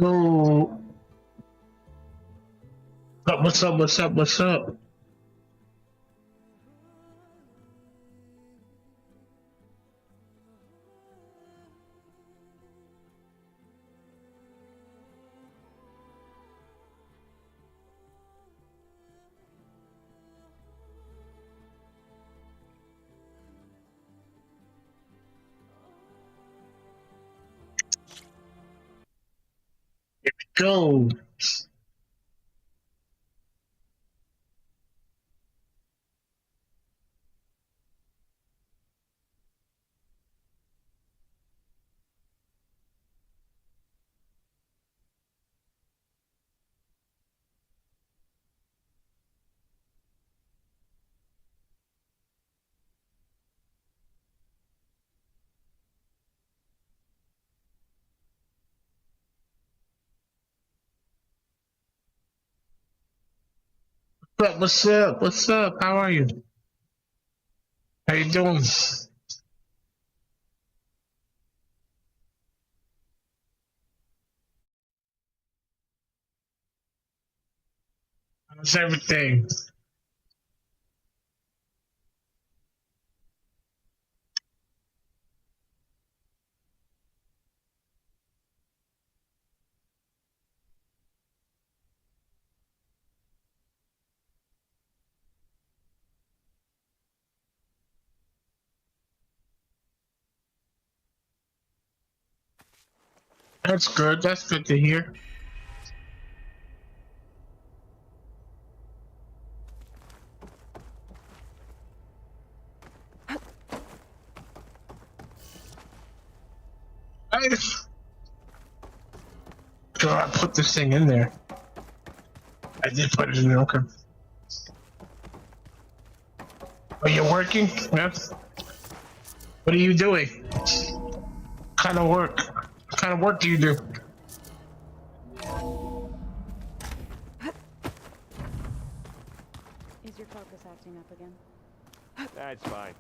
Oh, what's up? What's up? What's up? Go. What's up? What's up? What's up? How are you? How you doing? How's everything? That's good. That's good to hear. I God, put this thing in there. I did put it in there. Okay. Are you working? Yes. What are you doing? What kind of work? What kind of work do you do? Is your focus acting up again? That's fine.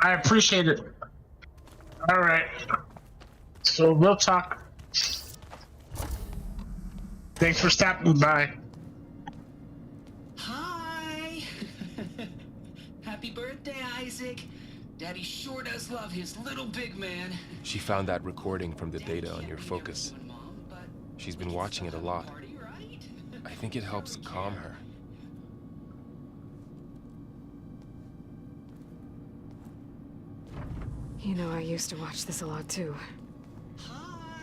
I appreciate it. All right. So we'll talk. Thanks for stopping by. Hi! Happy birthday, Isaac! Daddy sure does love his little big man. She found that recording from the data on your focus. She's been watching it a lot. I think it helps calm her. You know, I used to watch this a lot too.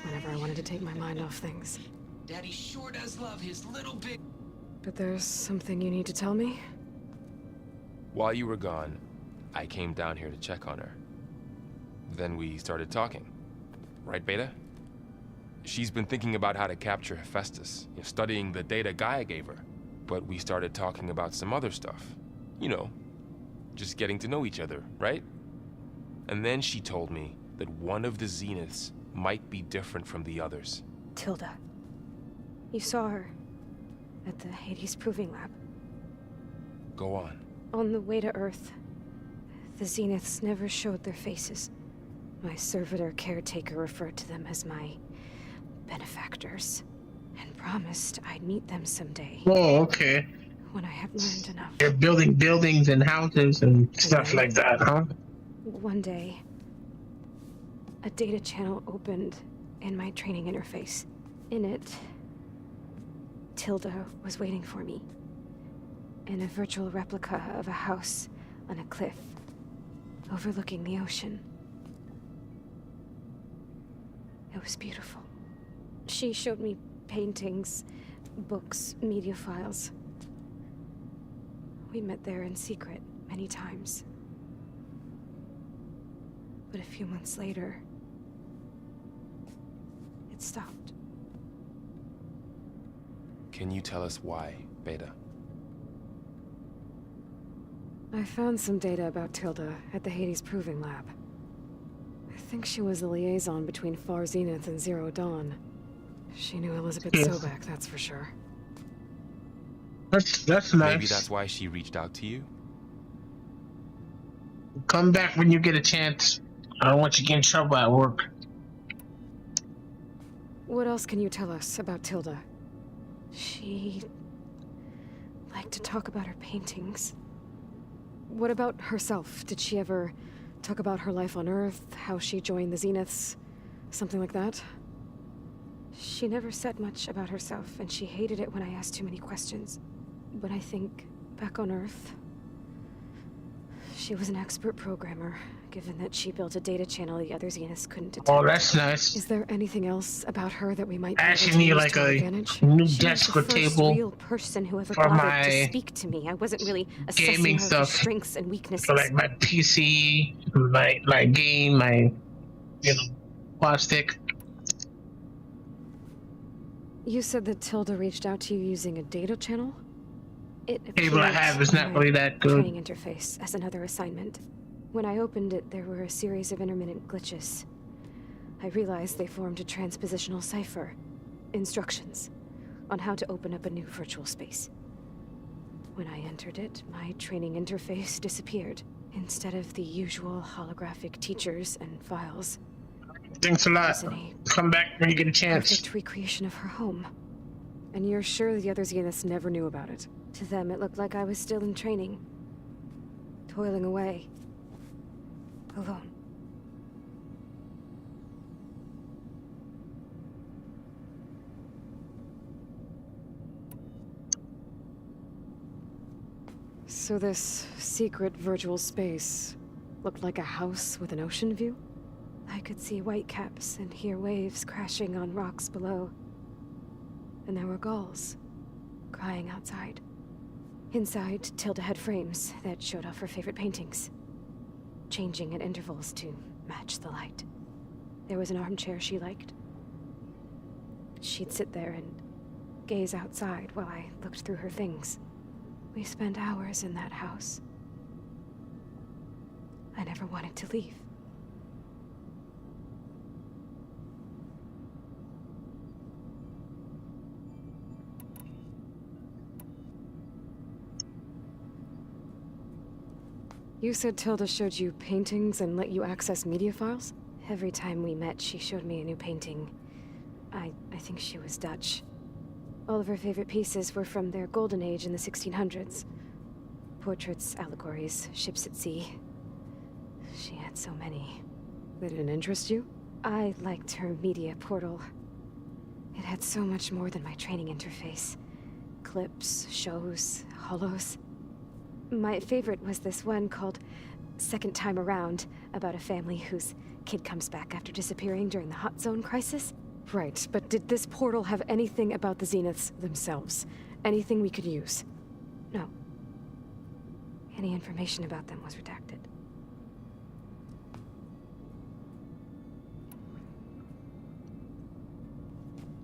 Whenever I wanted to take my mind off things. Daddy sure does love his little big... But there's something you need to tell me? While you were gone, I came down here to check on her. Then we started talking. Right, Beta? She's been thinking about how to capture Hephaestus, studying the data Gaia gave her. But we started talking about some other stuff. You know, just getting to know each other, right? And then she told me that one of the Zeniths might be different from the others. Tilda. You saw her at the Hades Proving Lab. Go on. On the way to Earth, the Zeniths never showed their faces. My servitor caretaker referred to them as my benefactors, and promised I'd meet them someday. Oh, okay. When I had learned enough. You're building buildings and houses and stuff like that, huh? One day, a data channel opened in my training interface. In it, Tilda was waiting for me. In a virtual replica of a house on a cliff, overlooking the ocean. It was beautiful. She showed me paintings, books, media files. We met there in secret many times. But a few months later, it stopped. Can you tell us why, Beta? I found some data about Tilda at the Hades Proving Lab. I think she was the liaison between Far Zenith and Zero Dawn. She knew Elizabeth Yeah. Sobek, that's for sure. That's nice. Maybe that's why she reached out to you? Come back when you get a chance. I don't want you to get in trouble at work. What else can you tell us about Tilda? She liked to talk about her paintings. What about herself? Did she ever talk about her life on Earth, how she joined the Zeniths, something like that? She never said much about herself, and she hated it when I asked too many questions. But I think, back on Earth, she was an expert programmer, given that she built a data channel the other Zeniths couldn't detect. Oh, that's nice. Is there anything else about her that we might be I able actually to need use like to our a advantage? new She desk was or the first table real person who ever for bothered my to speak to me. I wasn't really assessing gaming her for stuff. strengths and weaknesses. For like my PC, my game, my quad stick. You said that Tilda reached out to you using a data channel? It Cable I appeared have is on not my really that good. training interface as another assignment. When I opened it, there were a series of intermittent glitches. I realized they formed a transpositional cipher. Instructions on how to open up a new virtual space. When I entered it, my training interface disappeared. Instead of the usual holographic teachers and files, Thanks a lot. was a Come back when you get a chance. perfect recreation of her home. And you're sure the other Zeniths never knew about it? To them, it looked like I was still in training. Toiling away. Alone. So this secret virtual space looked like a house with an ocean view? I could see whitecaps and hear waves crashing on rocks below. And there were gulls crying outside. Inside, Tilda had frames that showed off her favorite paintings, changing at intervals to match the light. There was an armchair she liked. She'd sit there and gaze outside while I looked through her things. We spent hours in that house. I never wanted to leave. You said Tilda showed you paintings and let you access media files? Every time we met, she showed me a new painting. I think she was Dutch. All of her favorite pieces were from their golden age in the 1600s. Portraits, allegories, ships at sea. She had so many. They didn't interest you? I liked her media portal. It had so much more than my training interface. Clips, shows, holos. My favorite was this one called Second Time Around, about a family whose kid comes back after disappearing during the Hot Zone crisis. Right, but did this portal have anything about the Zeniths themselves? Anything we could use? No. Any information about them was redacted.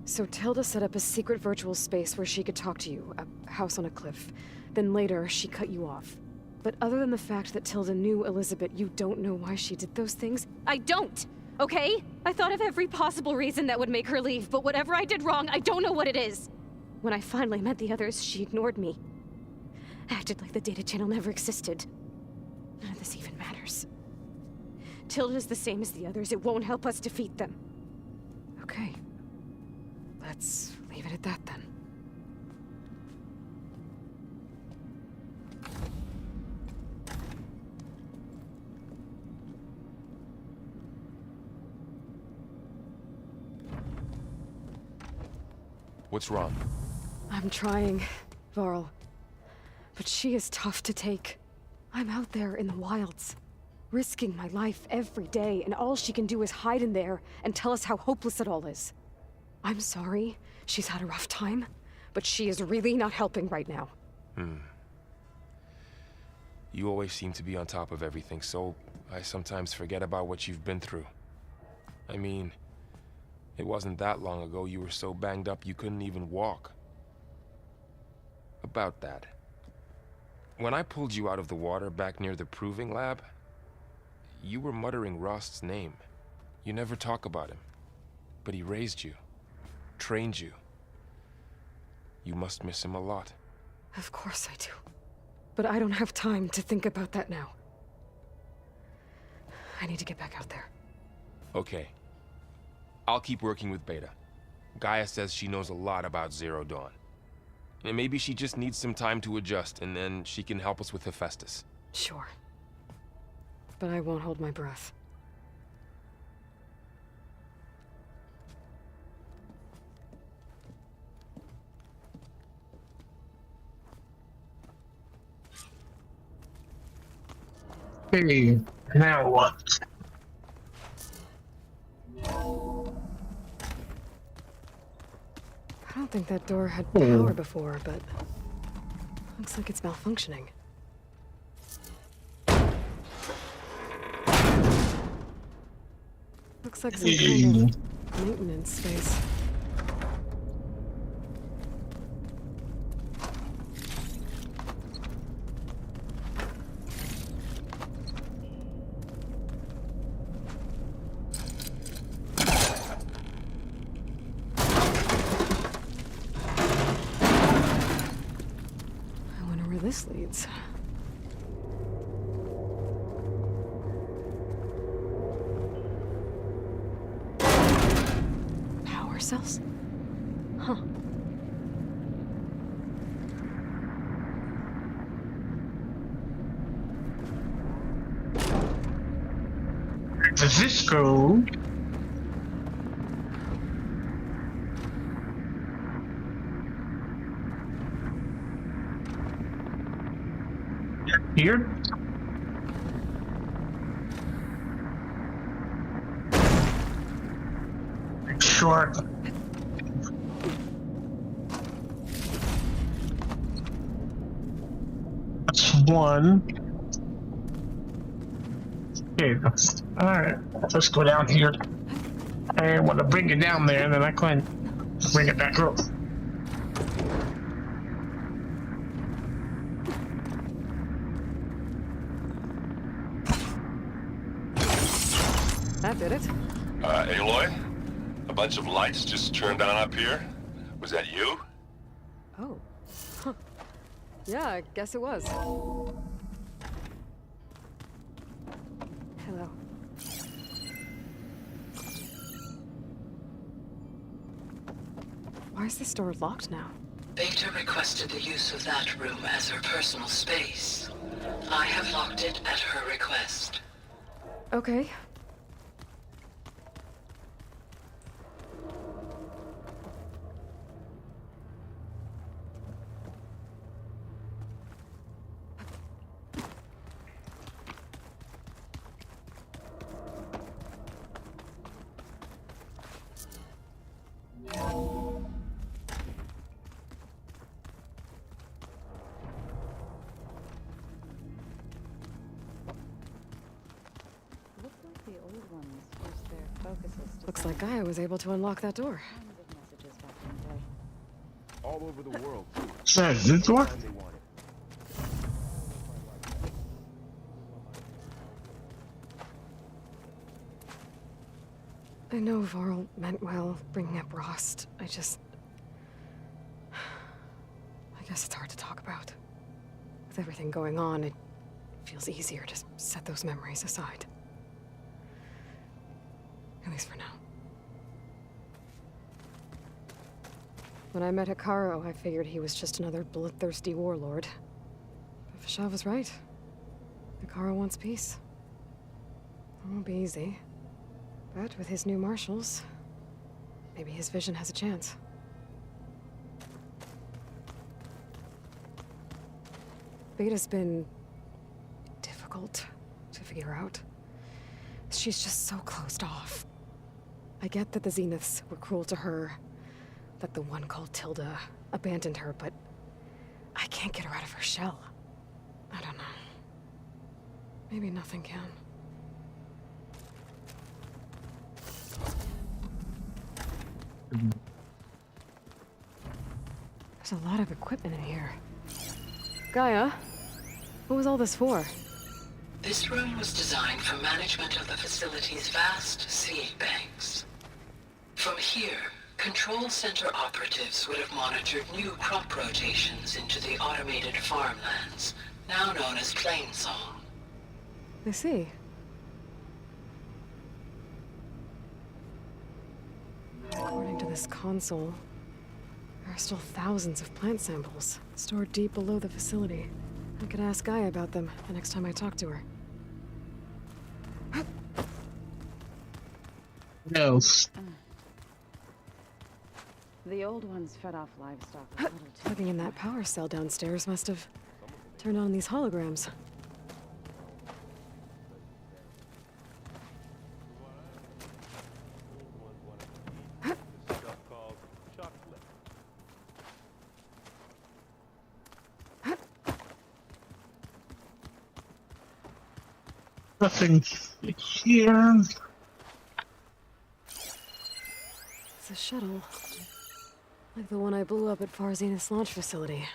So Tilda set up a secret virtual space where she could talk to you, a house on a cliff. Then later, she cut you off. But other than the fact that Tilda knew Elizabeth, you don't know why she did those things? I don't! Okay? I thought of every possible reason that would make her leave, but whatever I did wrong, I don't know what it is. When I finally met the others, she ignored me. Acted like the data channel never existed. None of this even matters. Tilda's the same as the others. It won't help us defeat them. Okay. Let's leave it at that then. What's wrong? I'm trying, Varl. But she is tough to take. I'm out there in the wilds, risking my life every day, and all she can do is hide in there and tell us how hopeless it all is. I'm sorry, she's had a rough time, but she is really not helping right now. You always seem to be on top of everything, so I sometimes forget about what you've been through. I mean, it wasn't that long ago you were so banged up you couldn't even walk. About that. When I pulled you out of the water back near the proving lab, you were muttering Rost's name. You never talk about him. But he raised you, trained you. You must miss him a lot. Of course I do. But I don't have time to think about that now. I need to get back out there. Okay. I'll keep working with Beta. Gaia says she knows a lot about Zero Dawn. And maybe she just needs some time to adjust, and then she can help us with Hephaestus. Sure. But I won't hold my breath. Hey, now what? I don't think that door had power before, but looks like it's malfunctioning. Looks like some kind of maintenance space. I wonder where this leads. Power cells? Huh. Does this go? Here? Sure. That's one. Okay, alright. Let's go down here. I want to bring it down there, and then I can bring it back up. That did it. Aloy? A bunch of lights just turned on up here? Was that you? Oh. Huh. Yeah, I guess it was. Hello. Why is this door locked now? Beta requested the use of that room as her personal space. I have locked it at her request. Okay. Looks like the old ones used their focuses to Looks like Gaia was able to unlock that door. send messages back in the day. All over the world, too. Says this door? Time they want it. I know Varl meant well, bringing up Rost. I guess it's hard to talk about. With everything going on, it feels easier to set those memories aside. At least for now. When I met Hekarro, I figured he was just another bloodthirsty warlord. But Fashav was right. Hekarro wants peace. It won't be easy. But with his new marshals, maybe his vision has a chance. Beta's been difficult to figure out. She's just so closed off. I get that the Zeniths were cruel to her, that the one called Tilda abandoned her, but I can't get her out of her shell. I don't know. Maybe nothing can. There's a lot of equipment in here. Gaia, what was all this for? This room was designed for management of the facility's vast seed banks. From here, Control Center operatives would have monitored new crop rotations into the automated farmlands, now known as Plainsong. I see. According to this console, there are still thousands of plant samples stored deep below the facility. I could ask Gaia about them the next time I talk to her. No. The old ones fed off livestock a little too. Plugging in that power cell downstairs must have turned on these holograms. Stuff called chocolate. Nothing here. It's a shuttle. Like the one I blew up at Far Zenith's launch facility.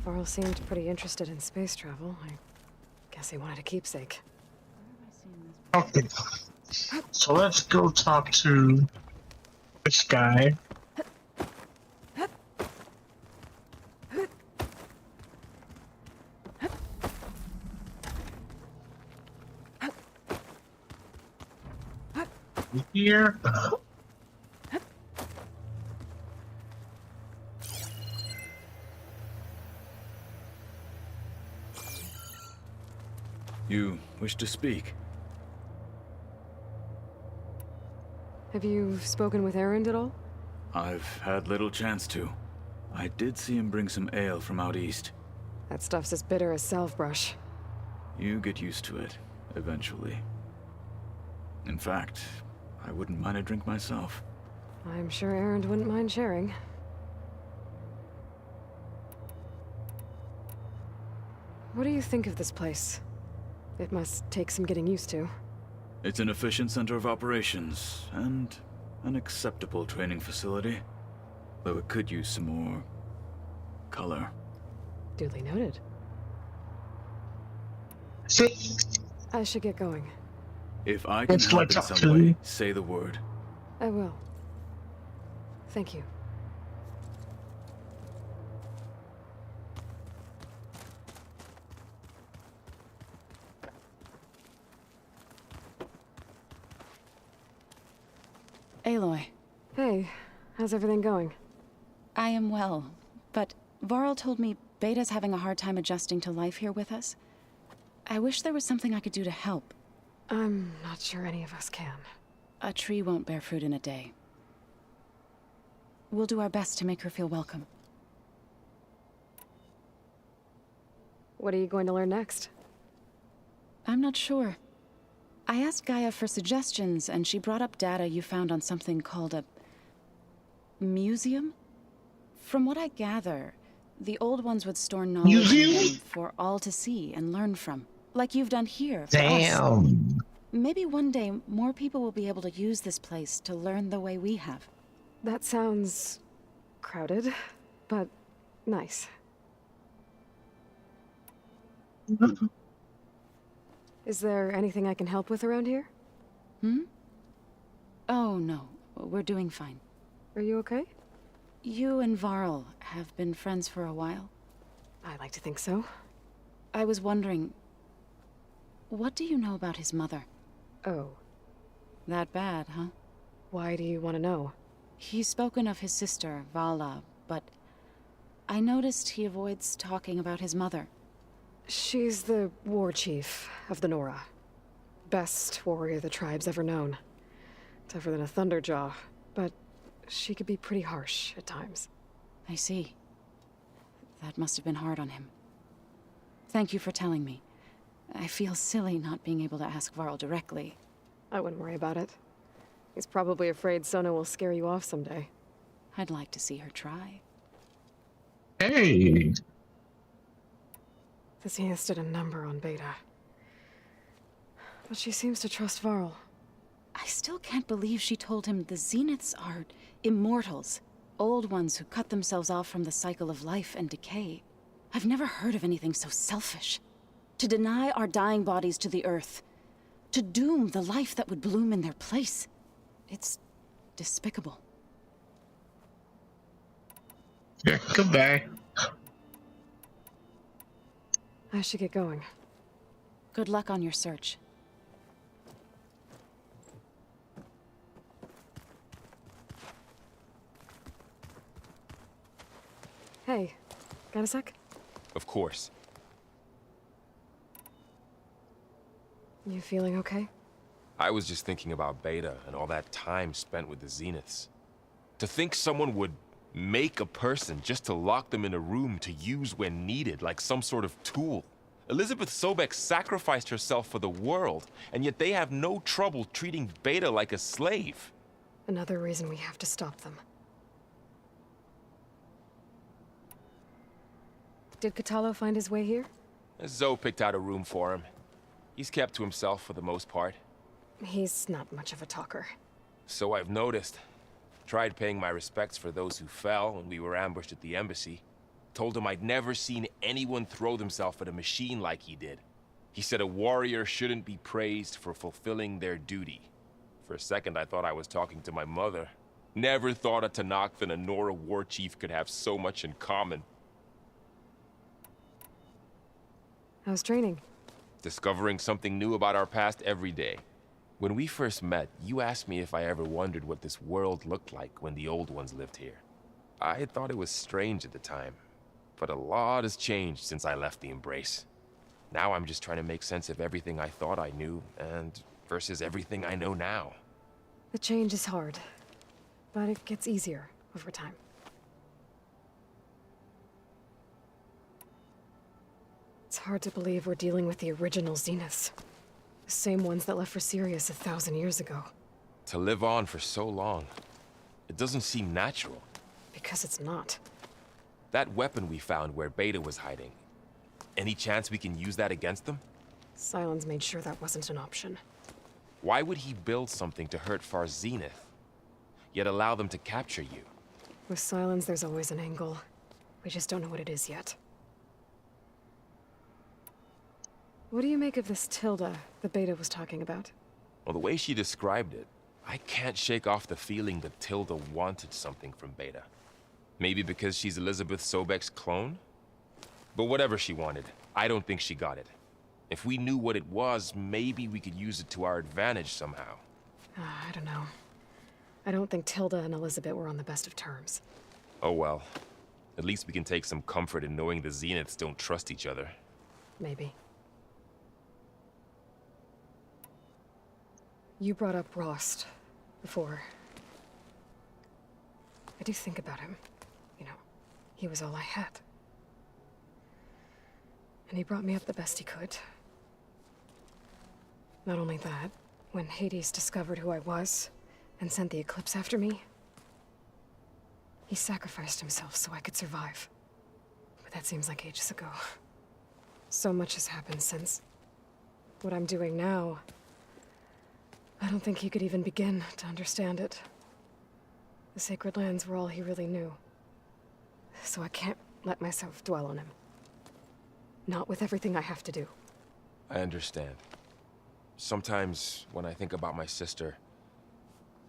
Varl seemed pretty interested in space travel. I guess he wanted a keepsake. Where have I seen this? Okay. So let's go talk to this guy. Here. You wish to speak? Have you spoken with Erend at all? I've had little chance to. I did see him bring some ale from out east. That stuff's as bitter as salve-brush. You get used to it, eventually. In fact, I wouldn't mind a drink myself. I'm sure Erend wouldn't mind sharing. What do you think of this place? It must take some getting used to. It's an efficient center of operations, and an acceptable training facility. Though it could use some more color. Duly noted. Sit. I should get going. If I can Let's help light in up some too. way, say the word. I will. Thank you. Aloy, Hey, how's everything going? I am well, but Varl told me Beta's having a hard time adjusting to life here with us. I wish there was something I could do to help. I'm not sure any of us can. A tree won't bear fruit in a day. We'll do our best to make her feel welcome. What are you going to learn next? I'm not sure. I asked Gaia for suggestions, and she brought up data you found on something called a museum? From what I gather, the old ones would store knowledge in Museum? them for all to see and learn from. Like you've done here for us. Damn. Maybe one day more people will be able to use this place to learn the way we have. That sounds crowded, but nice. Is there anything I can help with around here? Oh no, we're doing fine. Are you okay? You and Varl have been friends for a while. I like to think so. I was wondering, what do you know about his mother? Oh, That bad, huh? why do you want to know? He's spoken of his sister, Vala, but I noticed he avoids talking about his mother. She's the war chief of the Nora. Best warrior the tribe's ever known. Tougher than a Thunderjaw, but she could be pretty harsh at times. I see. That must have been hard on him. Thank you for telling me. I feel silly not being able to ask Varl directly. I wouldn't worry about it. He's probably afraid Sona will scare you off someday. I'd like to see her try. Hey. The Zenith stood a number on Beta. But she seems to trust Varl. I still can't believe she told him the Zeniths are immortals. Old ones who cut themselves off from the cycle of life and decay. I've never heard of anything so selfish. To deny our dying bodies to the Earth. To doom the life that would bloom in their place. It's despicable. Yeah, goodbye. I should get going. Good luck on your search. Hey, got a sec? Of course. You feeling okay? I was just thinking about Beta and all that time spent with the Zeniths. To think someone would make a person just to lock them in a room to use when needed, like some sort of tool. Elizabeth Sobek sacrificed herself for the world, and yet they have no trouble treating Beta like a slave. Another reason we have to stop them. Did Catalo find his way here? Zoe picked out a room for him. He's kept to himself for the most part. He's not much of a talker. So I've noticed. Tried paying my respects for those who fell when we were ambushed at the embassy. Told him I'd never seen anyone throw themselves at a machine like he did. He said a warrior shouldn't be praised for fulfilling their duty. For a second, I thought I was talking to my mother. Never thought a Tenakth and a Nora war chief could have so much in common. How's training? Discovering something new about our past every day. When we first met, you asked me if I ever wondered what this world looked like when the old ones lived here. I thought it was strange at the time, but a lot has changed since I left the Embrace. Now I'm just trying to make sense of everything I thought I knew, and versus everything I know now. The change is hard, but it gets easier over time. It's hard to believe we're dealing with the original Zeniths. The same ones that left for Sirius 1,000 years ago. To live on for so long, it doesn't seem natural. Because it's not. That weapon we found where Beta was hiding, any chance we can use that against them? Sylens made sure that wasn't an option. Why would he build something to hurt Far Zenith, yet allow them to capture you? With Sylens, there's always an angle. We just don't know what it is yet. What do you make of this Tilda that Beta was talking about? Well, the way she described it, I can't shake off the feeling that Tilda wanted something from Beta. Maybe because she's Elizabeth Sobek's clone? But whatever she wanted, I don't think she got it. If we knew what it was, maybe we could use it to our advantage somehow. I don't know. I don't think Tilda and Elizabeth were on the best of terms. Oh well. At least we can take some comfort in knowing the Zeniths don't trust each other. Maybe. You brought up Rost before. I do think about him. You know, he was all I had. And he brought me up the best he could. Not only that, when Hades discovered who I was and sent the Eclipse after me, he sacrificed himself so I could survive. But that seems like ages ago. So much has happened since. What I'm doing now, I don't think he could even begin to understand it. The Sacred Lands were all he really knew. So I can't let myself dwell on him. Not with everything I have to do. I understand. Sometimes, when I think about my sister,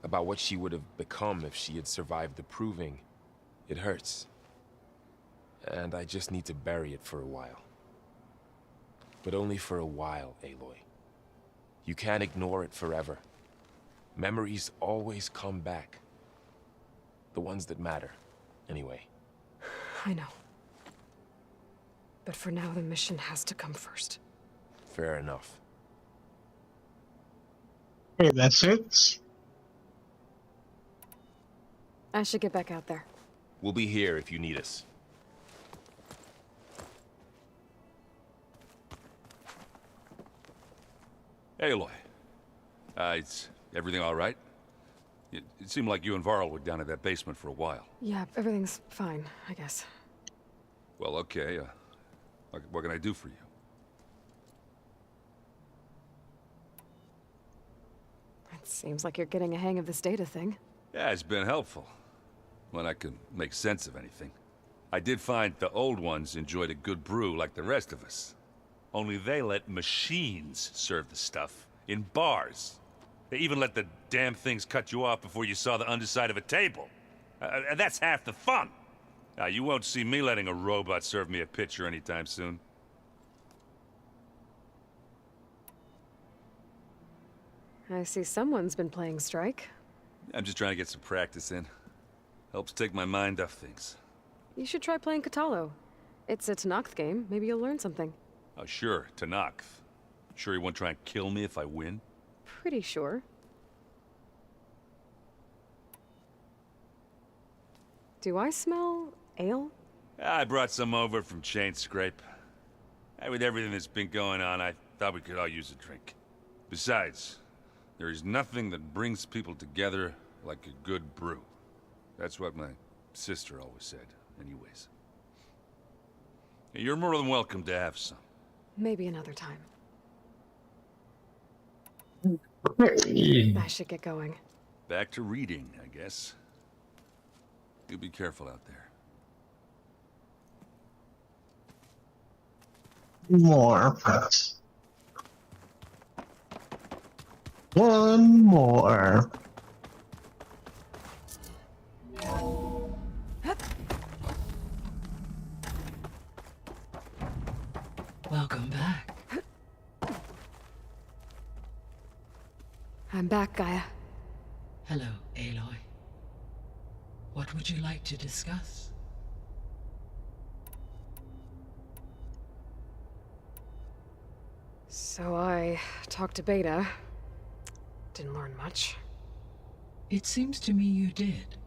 about what she would have become if she had survived the Proving, it hurts. And I just need to bury it for a while. But only for a while, Aloy. You can't ignore it forever. Memories always come back. The ones that matter, anyway. I know. But for now, the mission has to come first. Fair enough. Hey, that's it? I should get back out there. We'll be here if you need us. Aloy. Is everything all right? It seemed like you and Varl were down in that basement for a while. Yeah, everything's fine, I guess. Well, okay. What can I do for you? It seems like you're getting a hang of this data thing. Yeah, it's been helpful. When I can make sense of anything. I did find the old ones enjoyed a good brew like the rest of us. Only they let machines serve the stuff in bars. They even let the damn things cut you off before you saw the underside of a table. And that's half the fun. Now, you won't see me letting a robot serve me a pitcher anytime soon. I see someone's been playing Strike. I'm just trying to get some practice in. Helps take my mind off things. You should try playing Katalo. It's a Tenakth game. Maybe you'll learn something. Oh, sure, Tenakth. Sure he won't try and kill me if I win? Pretty sure. Do I smell ale? I brought some over from Chain Scrape. With everything that's been going on, I thought we could all use a drink. Besides, there is nothing that brings people together like a good brew. That's what my sister always said, anyways. You're more than welcome to have some. Maybe another time. Hey. I should get going. Back to reading, I guess. You be careful out there. More. One more. Welcome back. I'm back, Gaia. Hello, Aloy. What would you like to discuss? So I talked to Beta. Didn't learn much. It seems to me you did.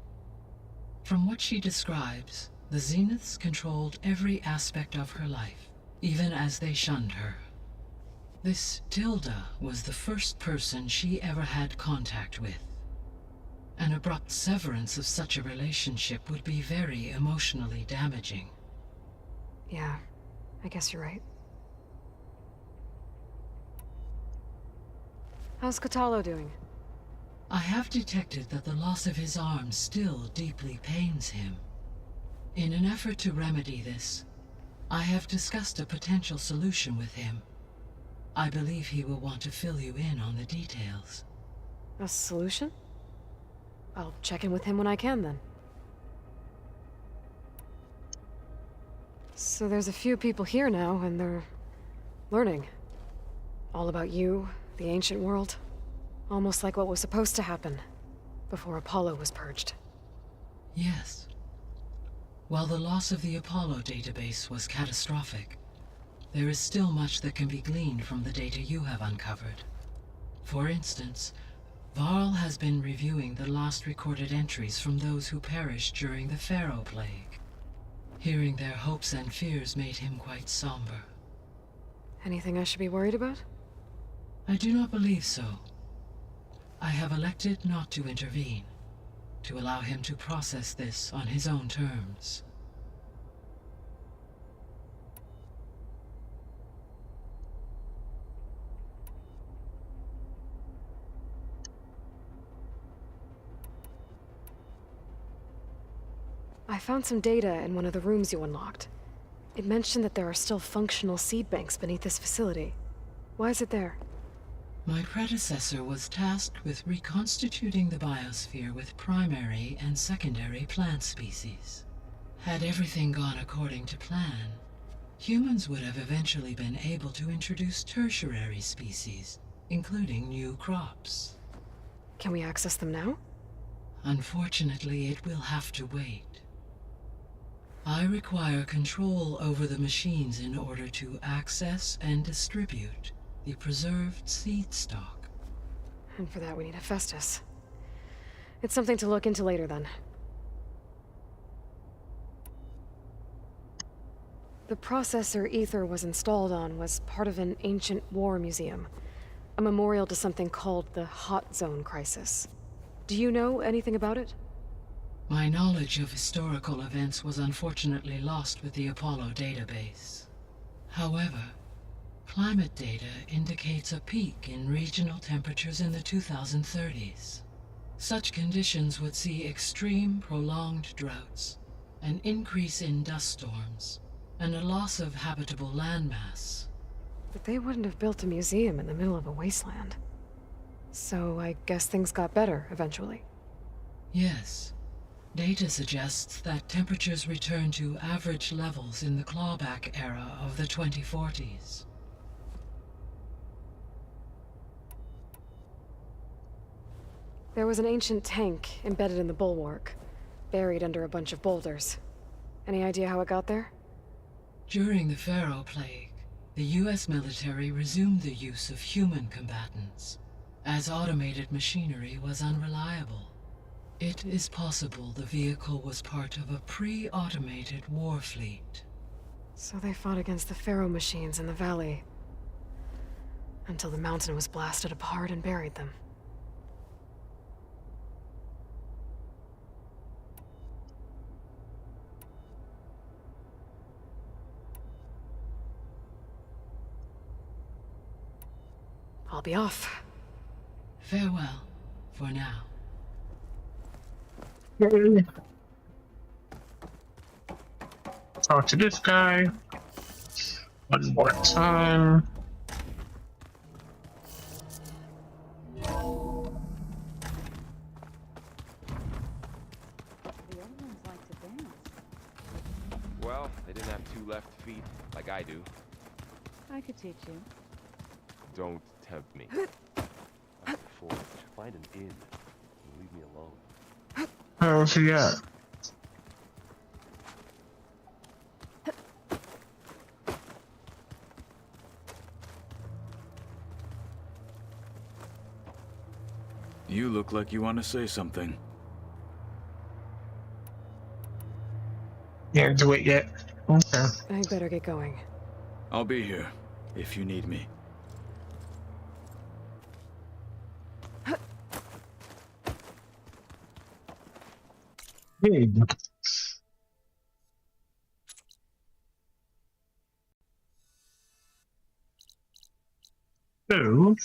From what she describes, the Zeniths controlled every aspect of her life, even as they shunned her. This Tilda was the first person she ever had contact with. An abrupt severance of such a relationship would be very emotionally damaging. Yeah, I guess you're right. How's Katalo doing? I have detected that the loss of his arm still deeply pains him. In an effort to remedy this, I have discussed a potential solution with him. I believe he will want to fill you in on the details. A solution? I'll check in with him when I can, then. So there's a few people here now, and they're learning. All about you, the ancient world. Almost like what was supposed to happen before Apollo was purged. Yes. While the loss of the Apollo database was catastrophic, there is still much that can be gleaned from the data you have uncovered. For instance, Varl has been reviewing the last recorded entries from those who perished during the Pharaoh Plague. Hearing their hopes and fears made him quite somber. Anything I should be worried about? I do not believe so. I have elected not to intervene, to allow him to process this on his own terms. I found some data in one of the rooms you unlocked. It mentioned that there are still functional seed banks beneath this facility. Why is it there? My predecessor was tasked with reconstituting the biosphere with primary and secondary plant species. Had everything gone according to plan, humans would have eventually been able to introduce tertiary species, including new crops. Can we access them now? Unfortunately, it will have to wait. I require control over the machines in order to access and distribute the preserved seed stock. And for that we need Hephaestus. It's something to look into later, then. The processor Ether was installed on was part of an ancient war museum. A memorial to something called the Hot Zone Crisis. Do you know anything about it? My knowledge of historical events was unfortunately lost with the Apollo database. However, climate data indicates a peak in regional temperatures in the 2030s. Such conditions would see extreme, prolonged droughts, an increase in dust storms, and a loss of habitable landmass. But they wouldn't have built a museum in the middle of a wasteland. So I guess things got better eventually. Yes. Data suggests that temperatures returned to average levels in the clawback era of the 2040s. There was an ancient tank embedded in the bulwark, buried under a bunch of boulders. Any idea how it got there? During the Pharaoh Plague, the US military resumed the use of human combatants, as automated machinery was unreliable. It is possible the vehicle was part of a pre-automated war fleet. So they fought against the Pharaoh machines in the valley. Until the mountain was blasted apart and buried them. I'll be off. Farewell, for now. Yay. Talk to this guy. One more time. The other ones like to dance. Well, they didn't have two left feet like I do. I could teach you. Don't tempt me. Forge, find an inn and leave me alone. How's he at? You look like you want to say something. Can't do it yet. Okay. I better get going. I'll be here if you need me. Big. So,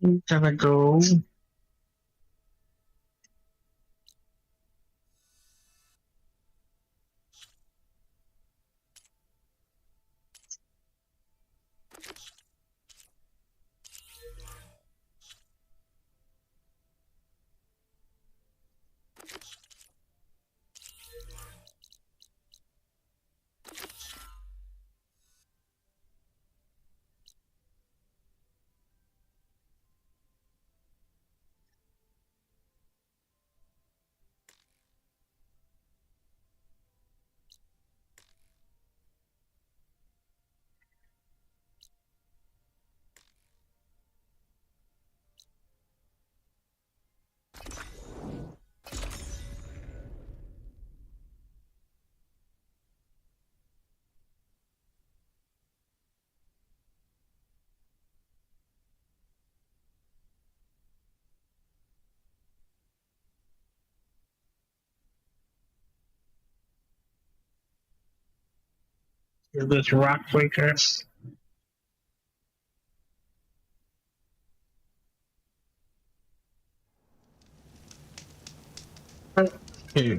we gotta go. This rock breaker. Okay.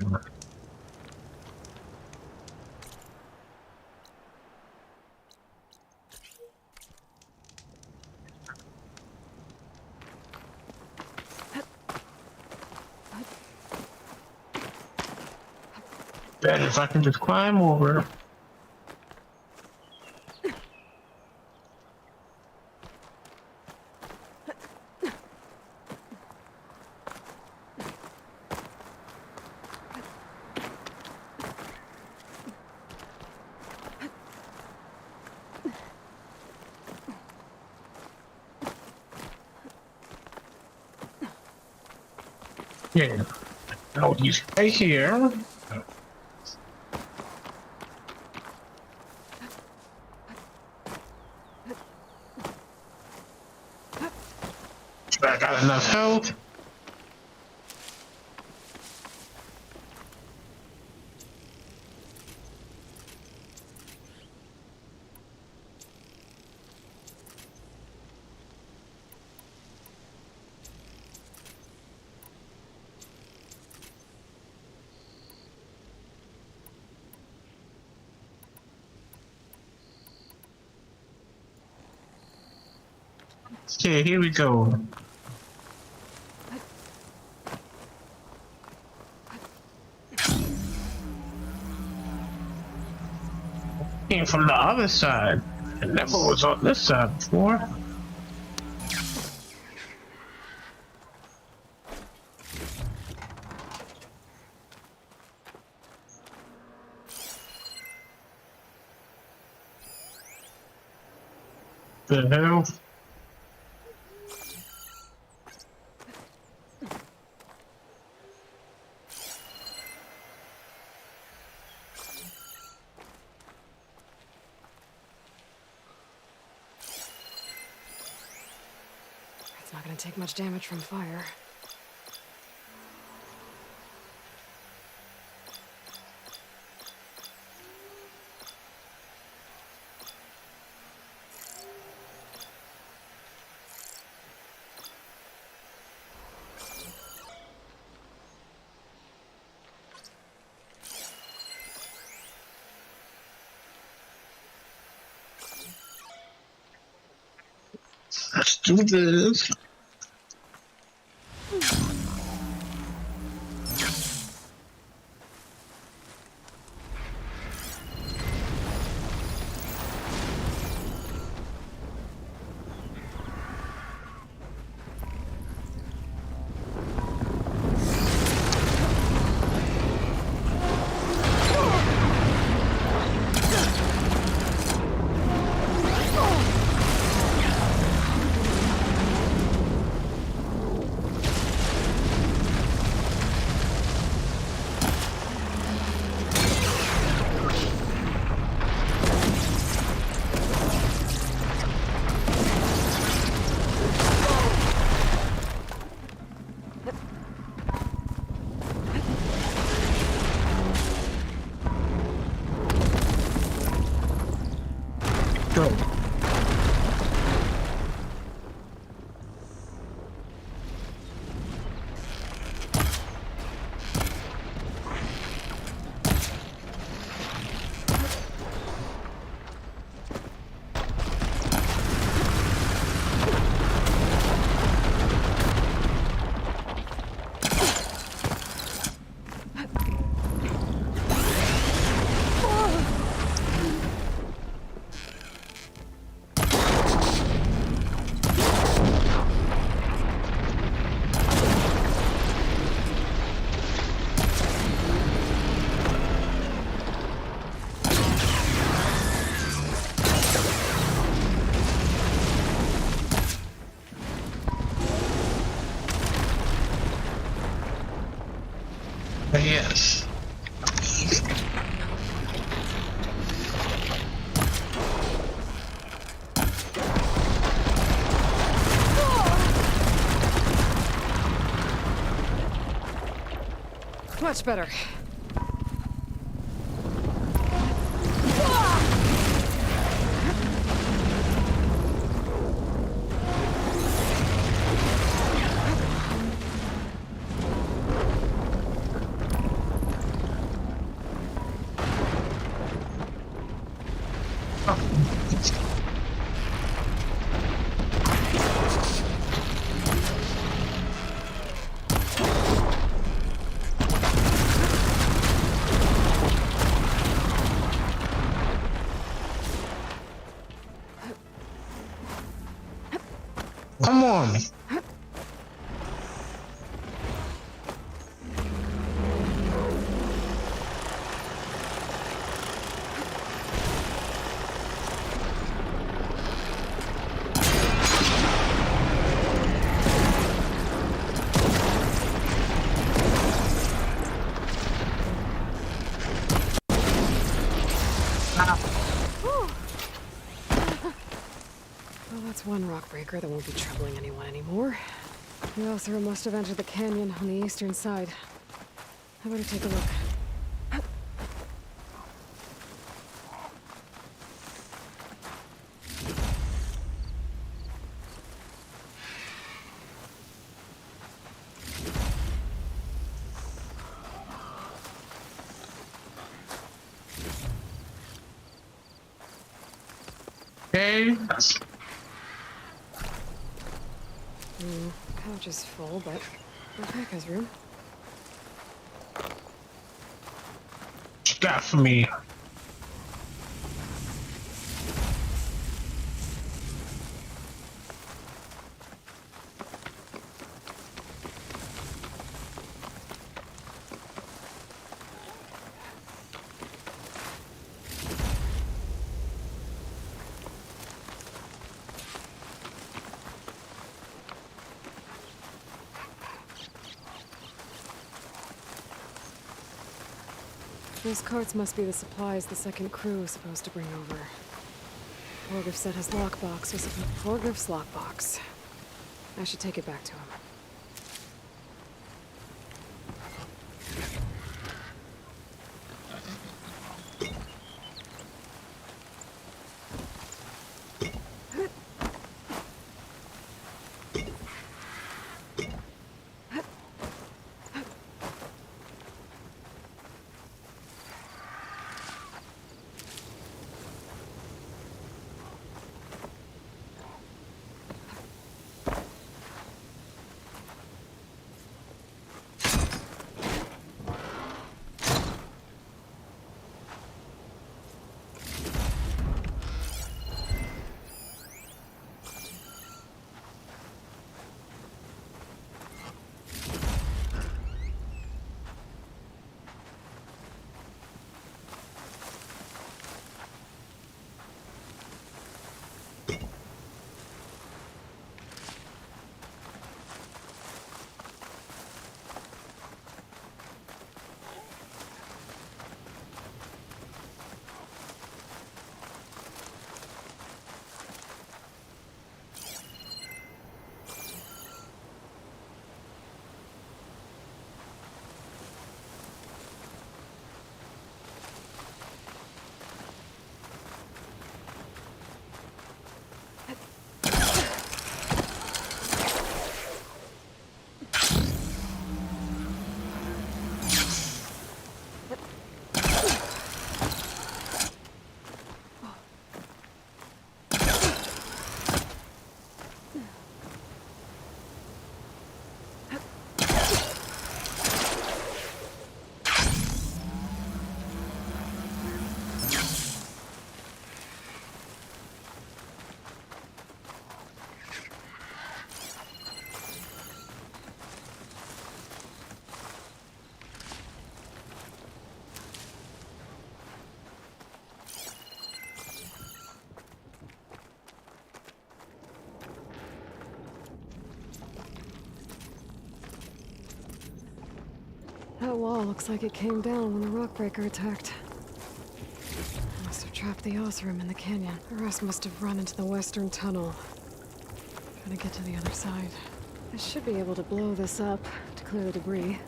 Bet if I can just climb over. Yeah. Oh, he's right here. I got enough health. Okay, here we go. Came from the other side. It never was on this side before. The hell? It's not gonna take much damage from fire. Let's do this. Go. Yes. Much better. Come on. Well, that's one rock breaker that won't be troubling anyone anymore. The Othra must have entered the canyon on the eastern side. I better take a look. Hey. Couch is full, but the pack has room. Got for me. Those carts must be the supplies the second crew is supposed to bring over. Torgriff said his lockbox was Torgriff's lockbox. I should take it back to him. That wall looks like it came down when the Rockbreaker attacked. Must have trapped the Osram in the canyon. The rest must have run into the western tunnel. Trying to get to the other side. I should be able to blow this up to clear the debris.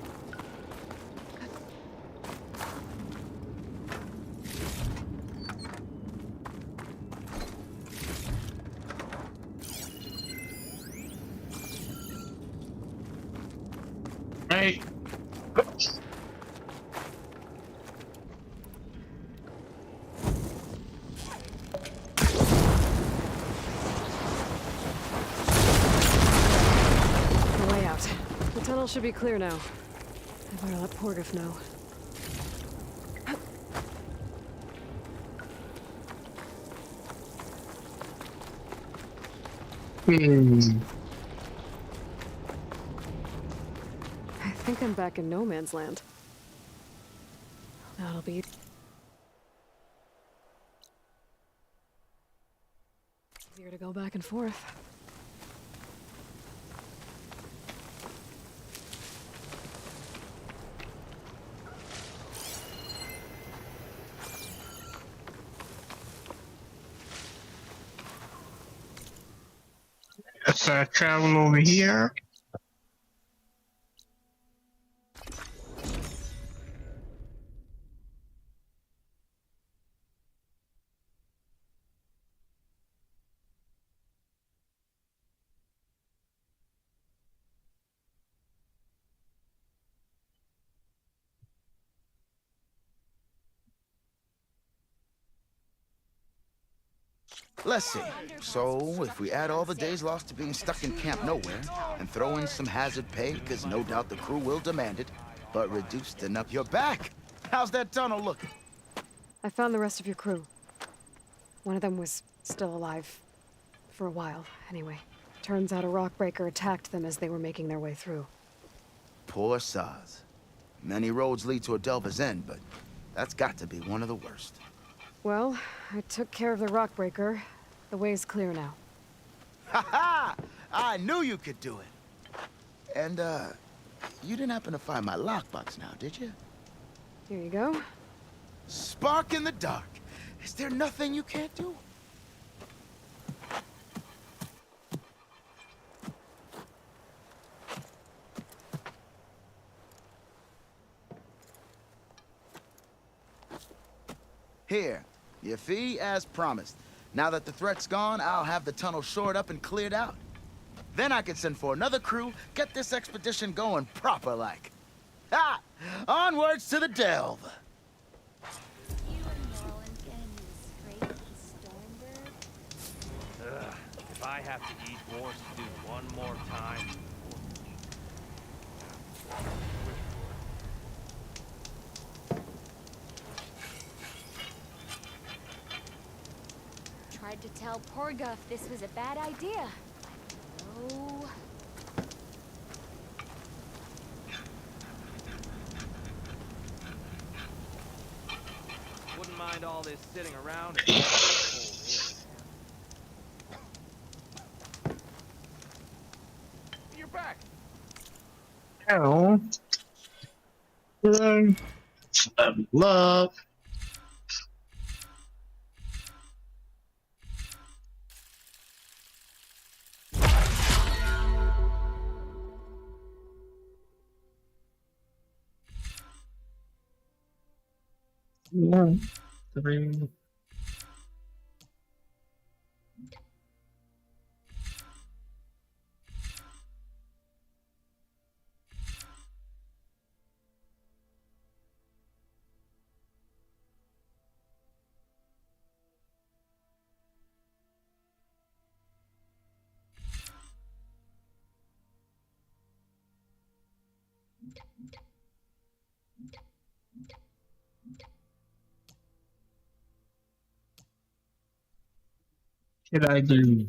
Hey. The way out. The tunnel should be clear now. I better let Torgriff know. I think I'm back in no man's land. That'll be easier to go back and forth. Let's travel over here. Let's see. So, if we add all the days lost to being stuck in Camp Nowhere, and throw in some hazard pay, because no doubt the crew will demand it, but reduced enough, you're back! How's that tunnel looking? I found the rest of your crew. One of them was still alive. For a while, anyway. Turns out a Rockbreaker attacked them as they were making their way through. Poor Saz. Many roads lead to a Delver's End, but that's got to be one of the worst. Well, I took care of the Rockbreaker. The way's clear now. Ha ha! I knew you could do it! And, you didn't happen to find my lockbox now, did you? Here you go. Spark in the dark. Is there nothing you can't do? Here, your fee as promised. Now that the threat's gone, I'll have the tunnel shored up and cleared out. Then I can send for another crew, get this expedition going proper like. Ha! Onwards to the delve. Ugh, if I have to eat more stew one more time. Tried to tell Porga if this was a bad idea. Oh. Wouldn't mind all this sitting around. You're back. Hell. Love. One, three. Should I do?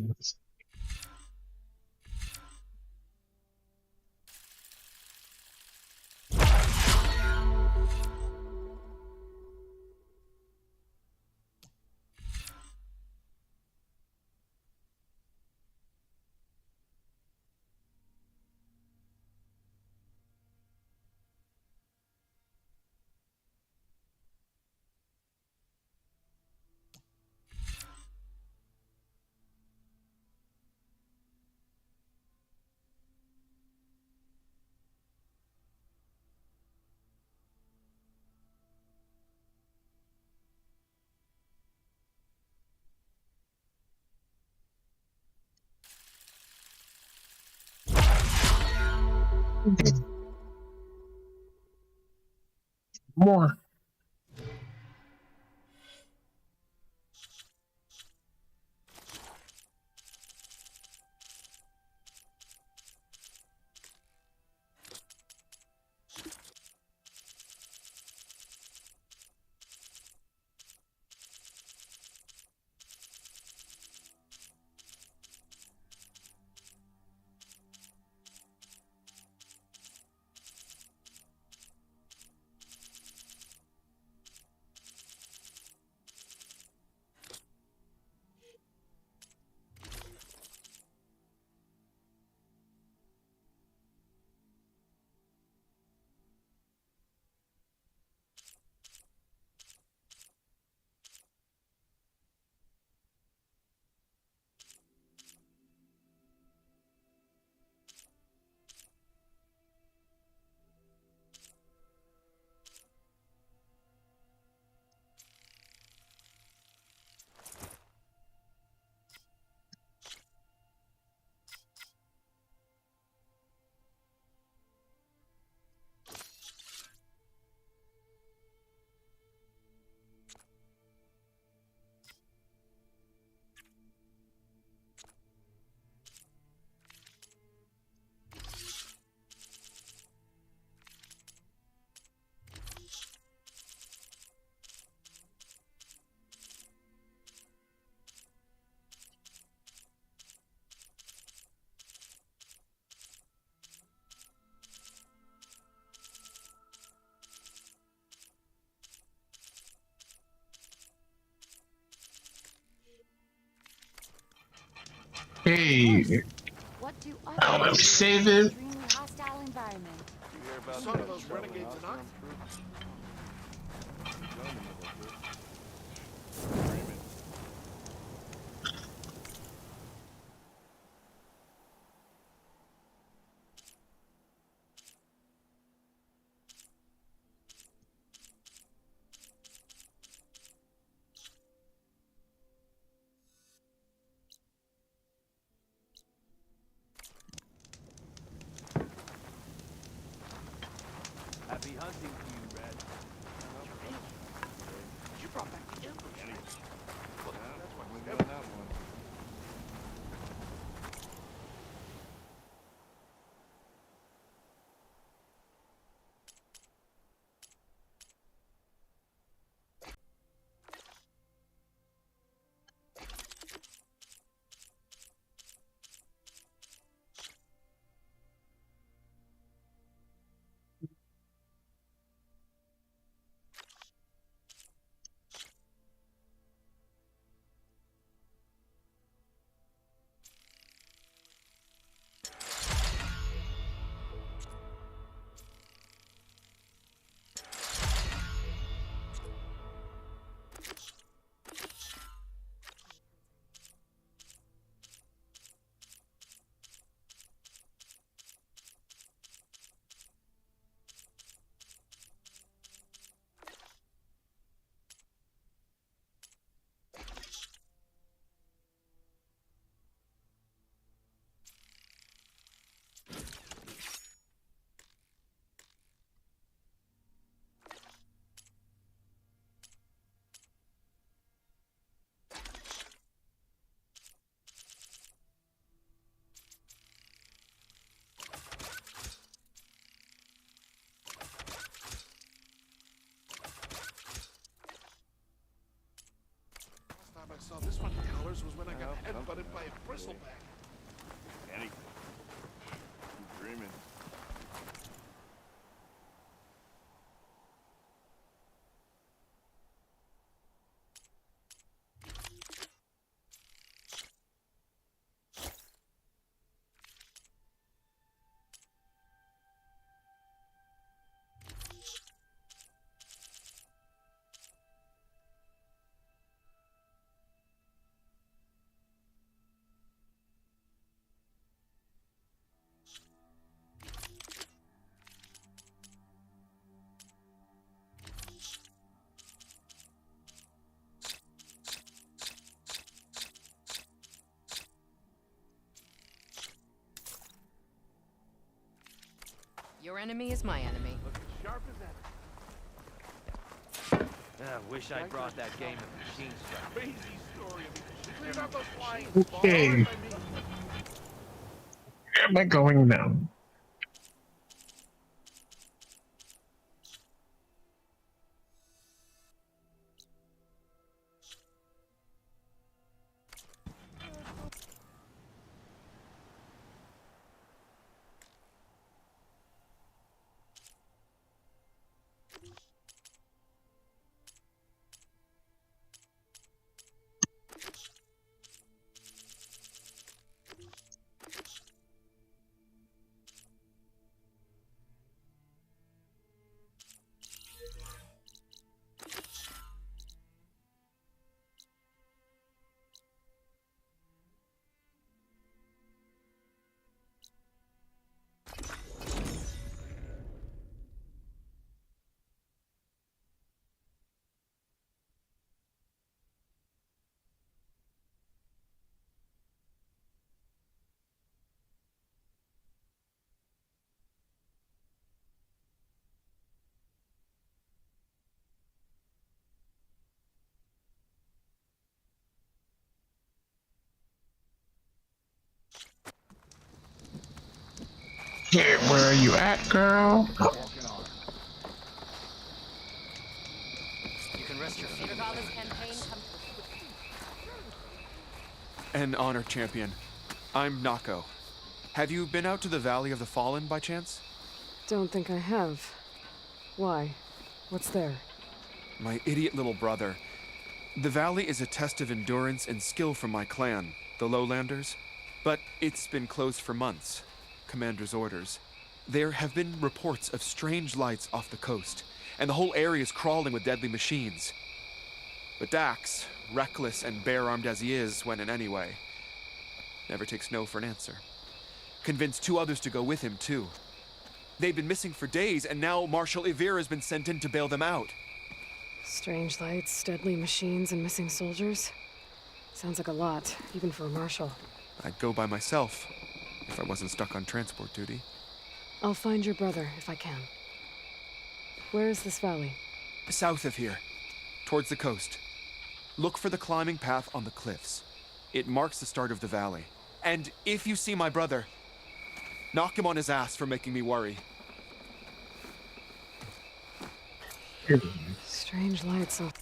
More. Hey, What do I'm saving. extremely hostile environment? Some of those renegades and hunting for you, Red. You brought back the Empress, right? Look, that's why we got that one. I saw this one in colors was when I got headbutted by a bristleback. Anything. Keep dreaming. Your enemy is my enemy. Look as sharp as that. Wish I brought that game of machine strike. Crazy story. Cleared out those flying Okay. spars, Where am I going now? Yeah, where are you at, girl? You can rest your feet. Regardless campaign comes An honor, champion. I'm Nako. Have you been out to the Valley of the Fallen by chance? Don't think I have. Why? What's there? My idiot little brother. The valley is a test of endurance and skill from my clan, the Lowlanders. But it's been closed for months. Commander's orders. There have been reports of strange lights off the coast, and the whole area is crawling with deadly machines. But Dax, reckless and bare-armed as he is, went in anyway. Never takes no for an answer. Convinced 2 others to go with him, too. They've been missing for days, and now Marshal Ivira has been sent in to bail them out. Strange lights, deadly machines, and missing soldiers. Sounds like a lot, even for a marshal. I'd go by myself, if I wasn't stuck on transport duty. I'll find your brother if I can. Where is this valley? South of here, towards the coast. Look for the climbing path on the cliffs. It marks the start of the valley. And if you see my brother, knock him on his ass for making me worry. Strange lights on.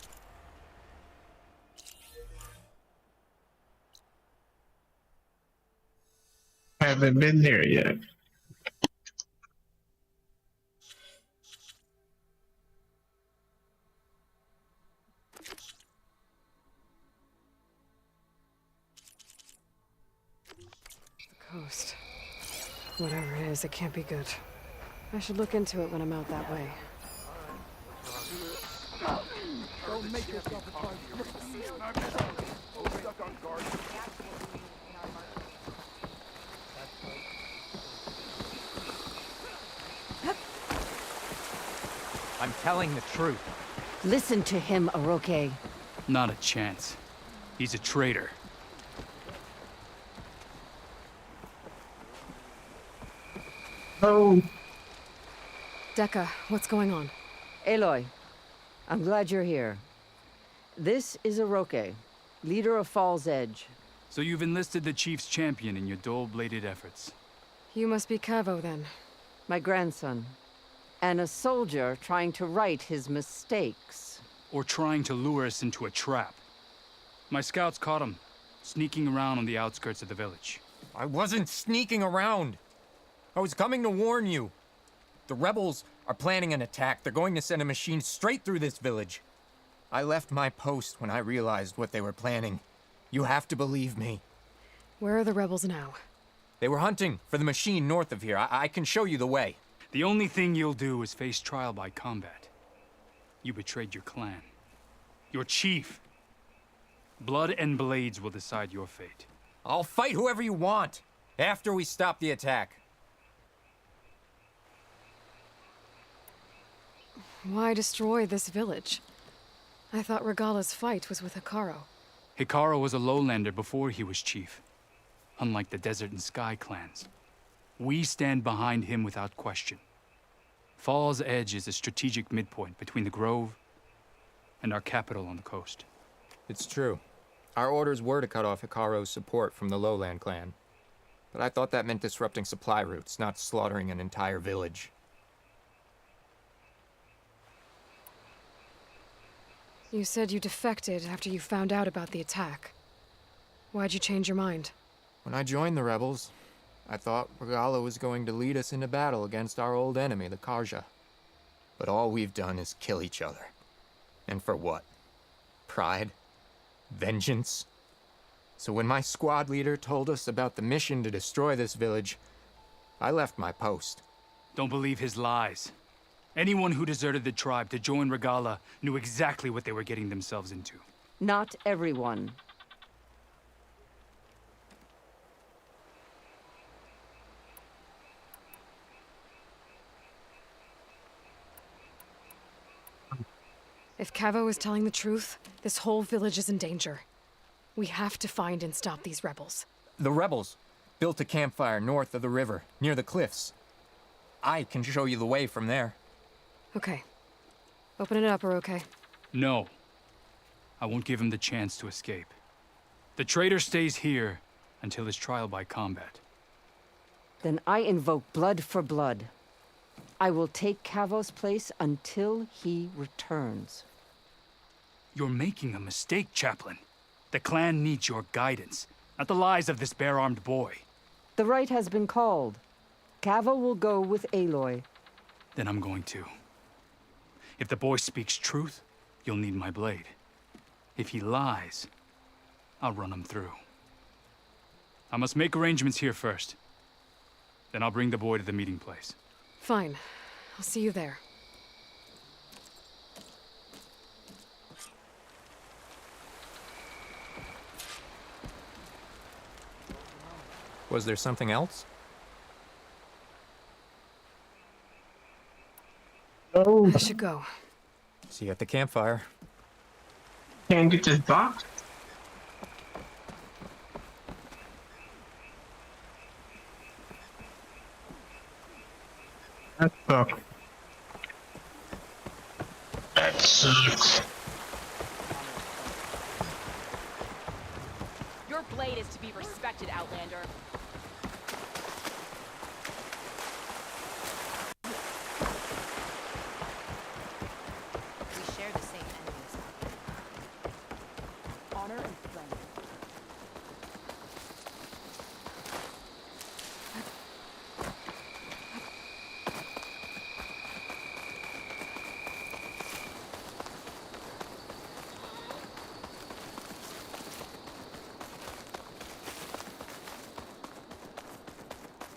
Haven't been there yet. Coast. Whatever it is, it can't be good. I should look into it when I'm out that way. Don't make yourself a target. Stuck on guard. I'm telling the truth. Listen to him, Oroke. Not a chance. He's a traitor. Oh. Dekka, what's going on? Aloy, I'm glad you're here. This is Oroke, leader of Fall's Edge. So you've enlisted the Chief's champion in your dull-bladed efforts. You must be Cavo, then. My grandson. And a soldier trying to right his mistakes. Or trying to lure us into a trap. My scouts caught him, sneaking around on the outskirts of the village. I wasn't sneaking around. I was coming to warn you. The rebels are planning an attack. They're going to send a machine straight through this village. I left my post when I realized what they were planning. You have to believe me. Where are the rebels now? They were hunting for the machine north of here. I can show you the way. The only thing you'll do is face trial by combat. You betrayed your clan. Your chief. Blood and blades will decide your fate. I'll fight whoever you want, after we stop the attack. Why destroy this village? I thought Regala's fight was with Hekarro. Hekarro was a lowlander before he was chief. Unlike the Desert and Sky clans. We stand behind him without question. Fall's Edge is a strategic midpoint between the Grove and our capital on the coast. It's true. Our orders were to cut off Hekarro's support from the Lowland clan. But I thought that meant disrupting supply routes, not slaughtering an entire village. You said you defected after you found out about the attack. Why'd you change your mind? When I joined the rebels, I thought Regala was going to lead us into battle against our old enemy, the Carja. But all we've done is kill each other. And for what? Pride? Vengeance? So when my squad leader told us about the mission to destroy this village, I left my post. Don't believe his lies. Anyone who deserted the tribe to join Regala knew exactly what they were getting themselves into. Not everyone. If Cavo is telling the truth, this whole village is in danger. We have to find and stop these rebels. The rebels built a campfire north of the river, near the cliffs. I can show you the way from there. Okay. Open it up, Oroke. No. I won't give him the chance to escape. The traitor stays here until his trial by combat. Then I invoke blood for blood. I will take Cavo's place until he returns. You're making a mistake, Chaplain. The clan needs your guidance, not the lies of this bare-armed boy. The right has been called. Cavo will go with Aloy. Then I'm going to. If the boy speaks truth, you'll need my blade. If he lies, I'll run him through. I must make arrangements here first. Then I'll bring the boy to the meeting place. Fine. I'll see you there. Was there something else? Oh. I should go. See you at the campfire. Can't get this box? That's Sucks. Your blade is to be respected, Outlander. We share the same enemies. Honor and splendor.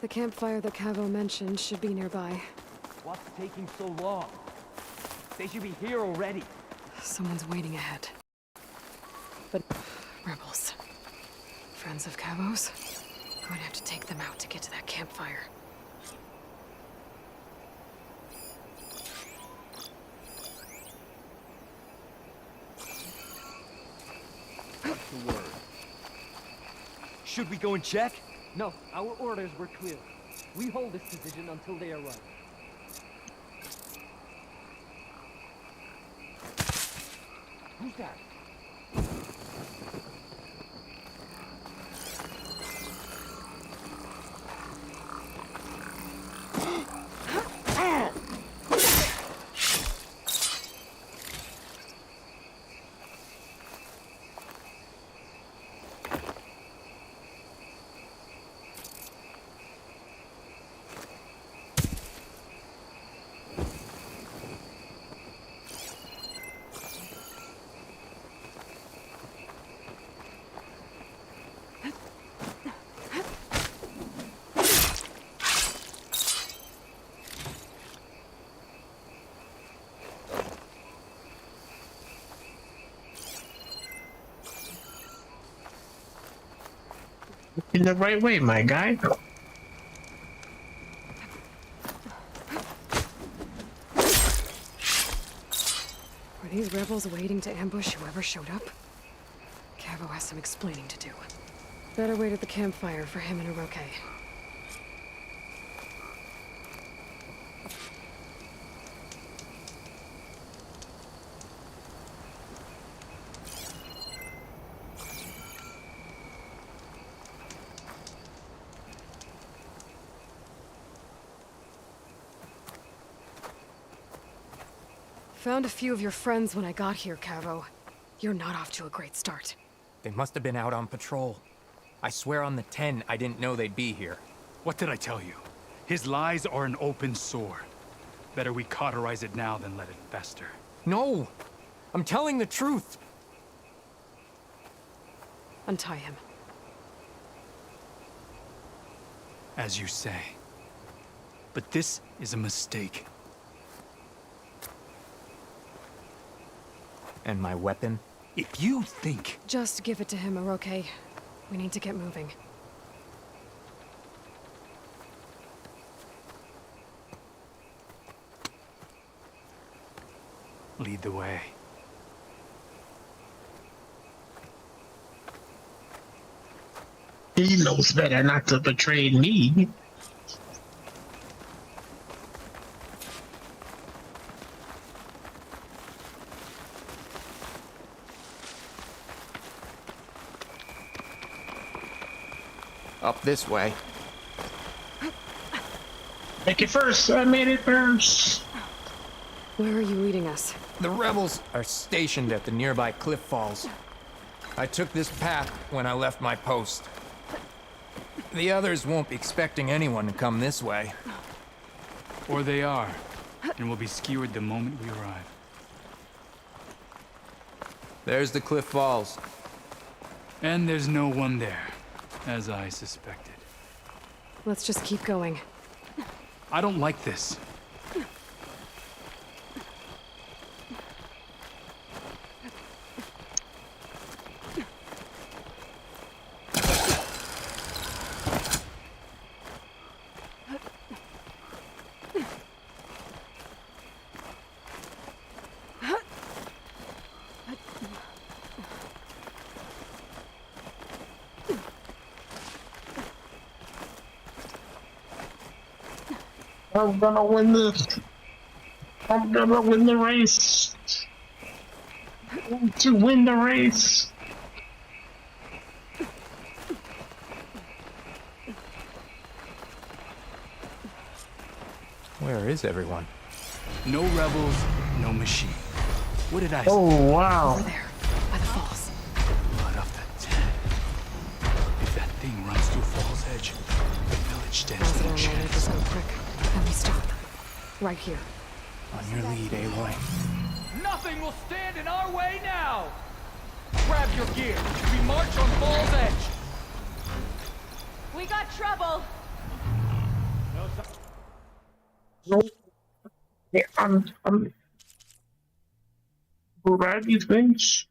The campfire that Cavo mentioned should be nearby. What's taking so long? They should be here already. Someone's waiting ahead. But rebels. Friends of Cavo's? I'm gonna have to take them out to get to that campfire. What's the word? Should we go and check? No, our orders were clear. We hold this position until they arrive. Who's that? In the right way, my guy. Were these rebels waiting to ambush whoever showed up? Cavo has some explaining to do. Better wait at the campfire for him and Oroke. Found a few of your friends when I got here, Cavo. You're not off to a great start. They must have been out on patrol. I swear on the 10, I didn't know they'd be here. What did I tell you? His lies are an open sore. Better we cauterize it now than let it fester. No! I'm telling the truth! Untie him. As you say. But this is a mistake. And my weapon? If you think... Just give it to him, Oroke. We need to get moving. Lead the way. He knows better not to betray me. Up this way. Make it first. I made it first. Where are you leading us? The rebels are stationed at the nearby cliff falls. I took this path when I left my post. The others won't be expecting anyone to come this way. Or they are, and will be skewered the moment we arrive. There's the cliff falls. And there's no one there, as I suspected. Let's just keep going. I don't like this. I'm gonna win this. I'm gonna win the race. to win the race. Where is everyone? No rebels, no machine. What did I say? Oh, wow. Over there, by the falls. Blood of the dead. If that thing runs through Fall's Edge, the village stands no chance. Just go quick. Let me stop. Right here. On your lead, Aloy. Nothing will stand in our way now! Grab your gear. We march on Fall's Edge. We got trouble. Yeah, I'm variety things.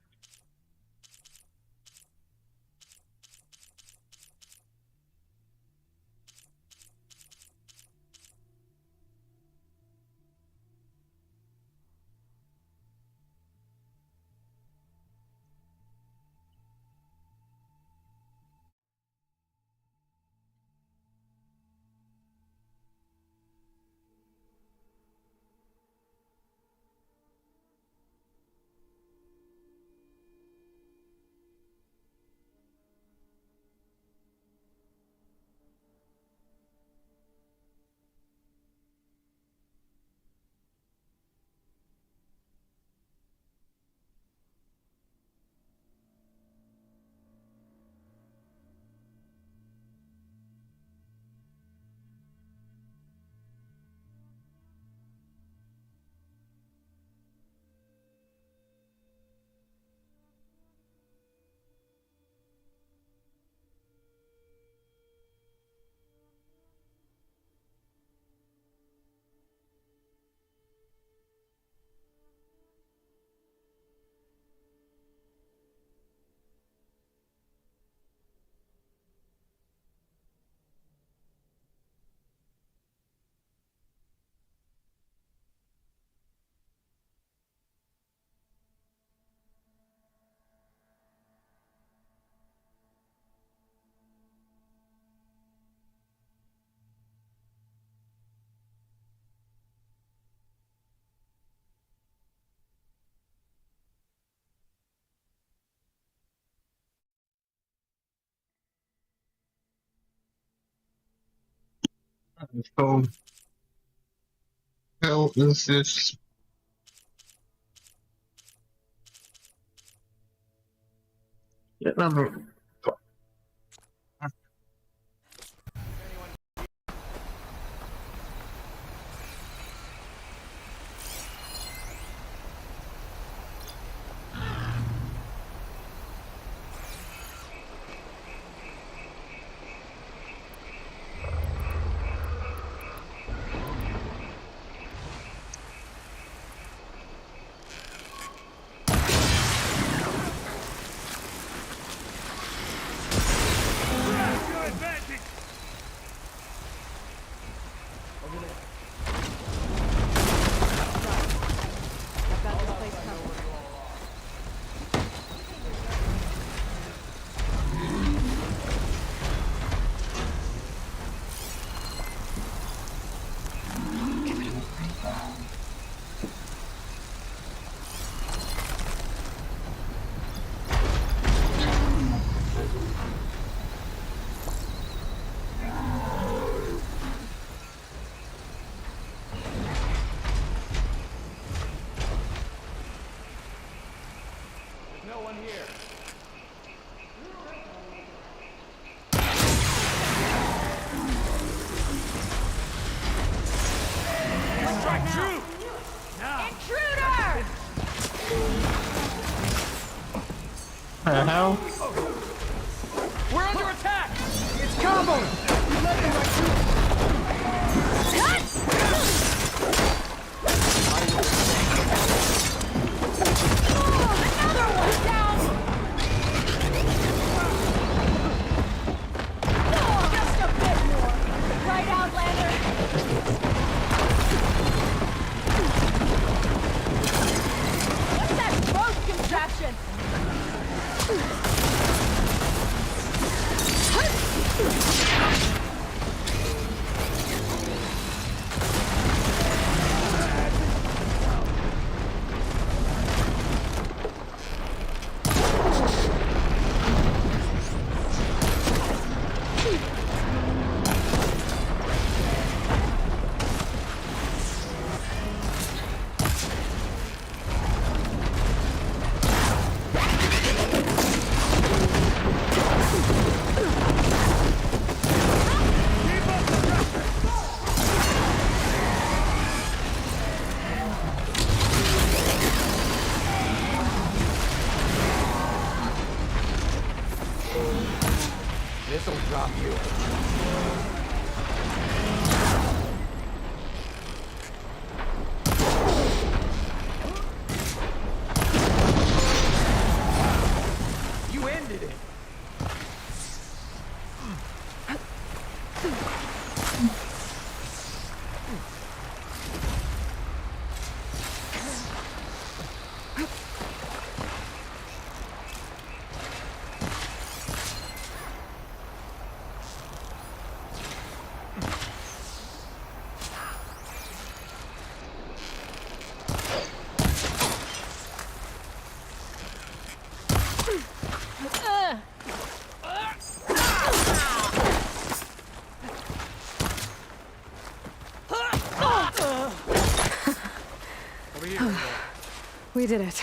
So, hell is this? Yeah, hell? We're under attack! It's combo! You led me right through Another one down! Just a bit more. Right, Outlander? What's that road contraption? This'll drop you. You ended it. We did it.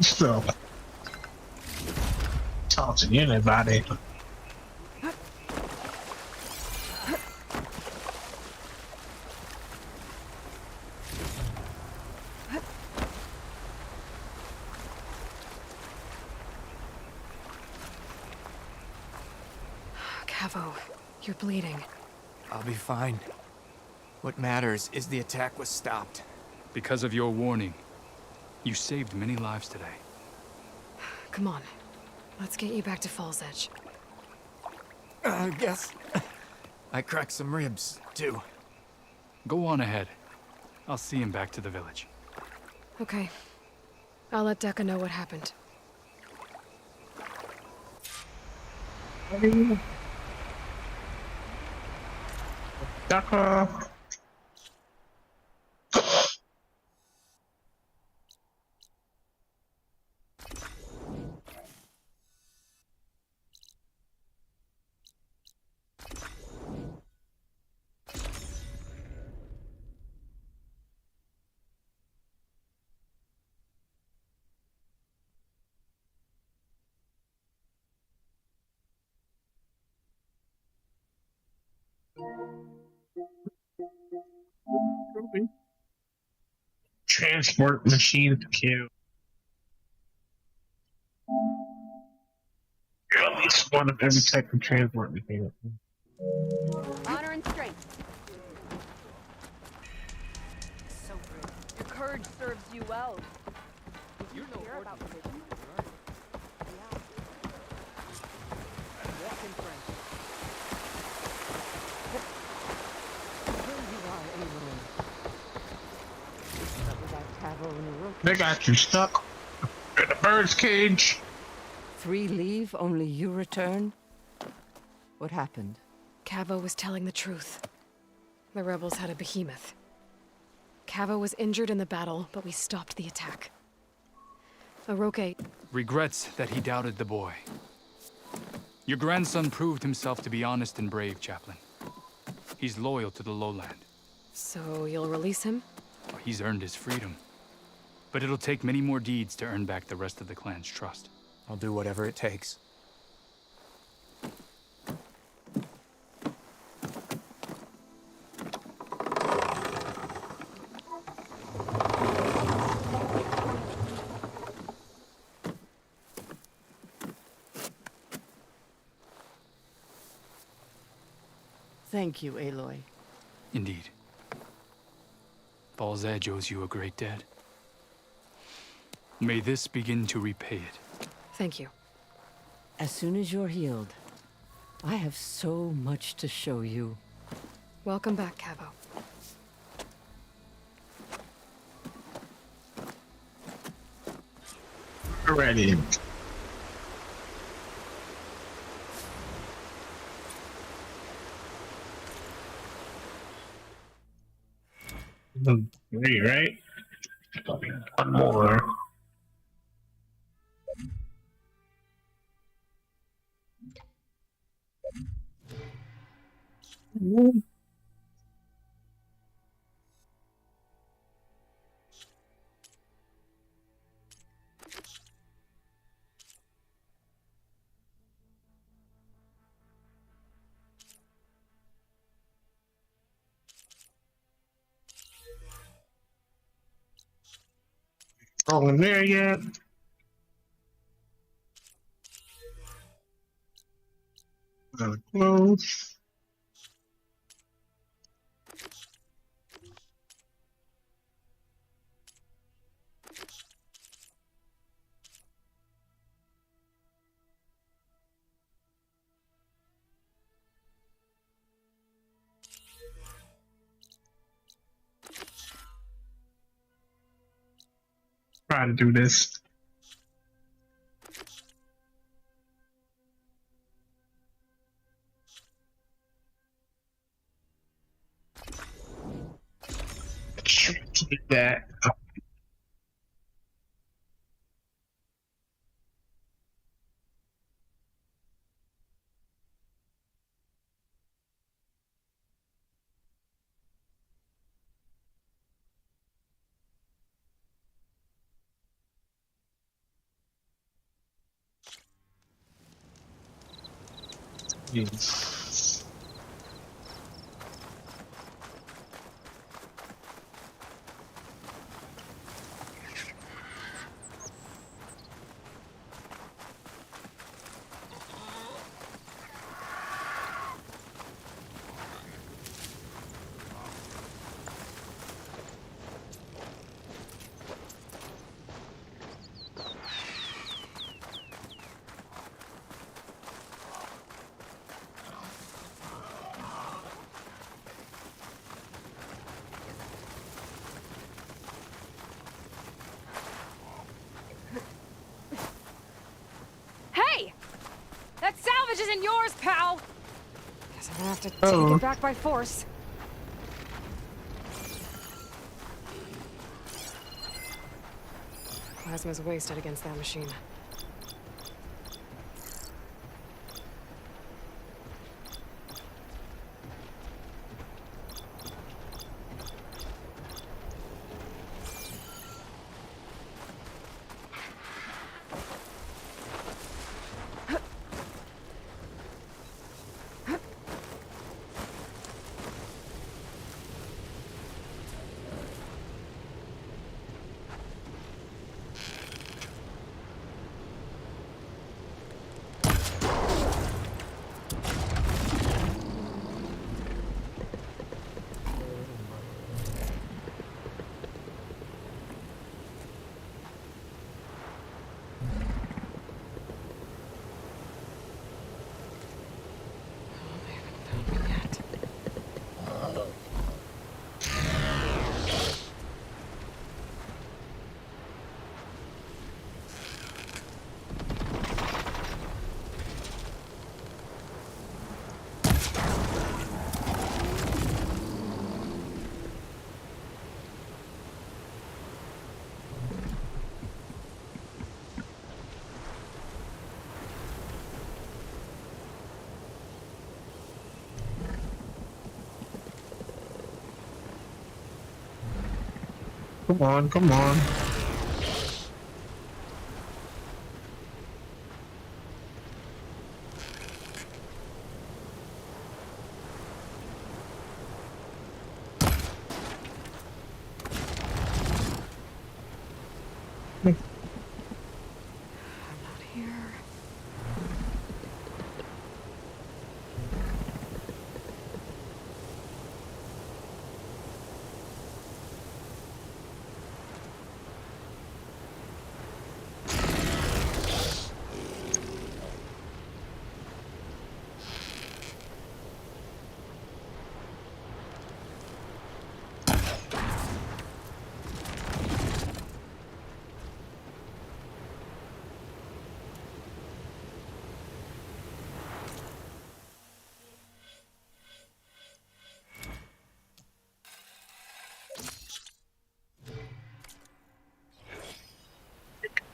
So, talk to anybody. Cavo, you're bleeding. I'll be fine. What matters is the attack was stopped. Because of your warning, you saved many lives today. Come on. Let's get you back to Falls Edge. I guess I cracked some ribs, too. Go on ahead. I'll see him back to the village. Okay. I'll let Dekka know what happened. Dekka. Transport machine queue. At least one of every type of transport machine. Honor and strength. So good. Your courage serves you well. You know about religion. Walk in friendship. They got you stuck in a bird's cage. 3 leave, only you return? What happened? Cavo was telling the truth. The rebels had a behemoth. Cavo was injured in the battle, but we stopped the attack. Oroke... Regrets that he doubted the boy. Your grandson proved himself to be honest and brave, Chaplain. He's loyal to the lowland. So you'll release him? Well, he's earned his freedom. But it'll take many more deeds to earn back the rest of the clan's trust. I'll do whatever it takes. Thank you, Aloy. Indeed. Baal's Edge owes you a great debt. May this begin to repay it. Thank you. As soon as you're healed, I have so much to show you. Welcome back, Cavo. Ready. Three, right? One more. Going there yet? Close. Try to do this. Take that. Yes. Hey! That salvage isn't yours, pal! Guess I'm gonna have to take it back by force. Plasma's wasted against that machine. come on, come on.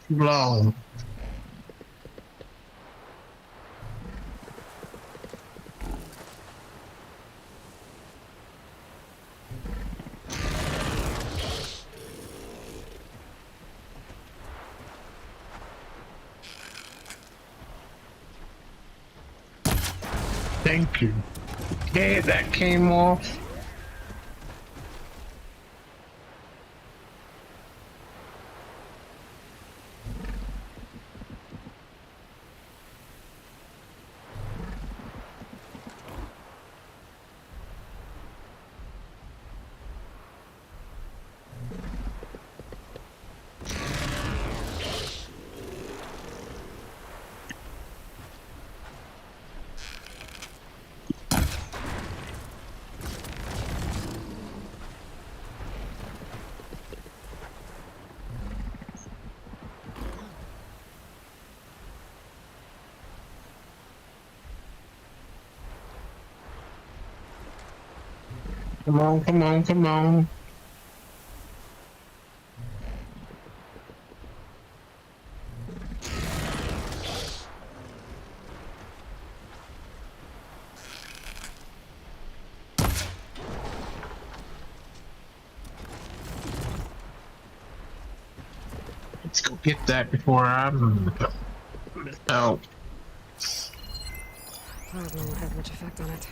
Too long. Thank you. Okay, that came off. Come on, come on, come on. Let's go get that before I'm out. Plasma won't have much effect on it.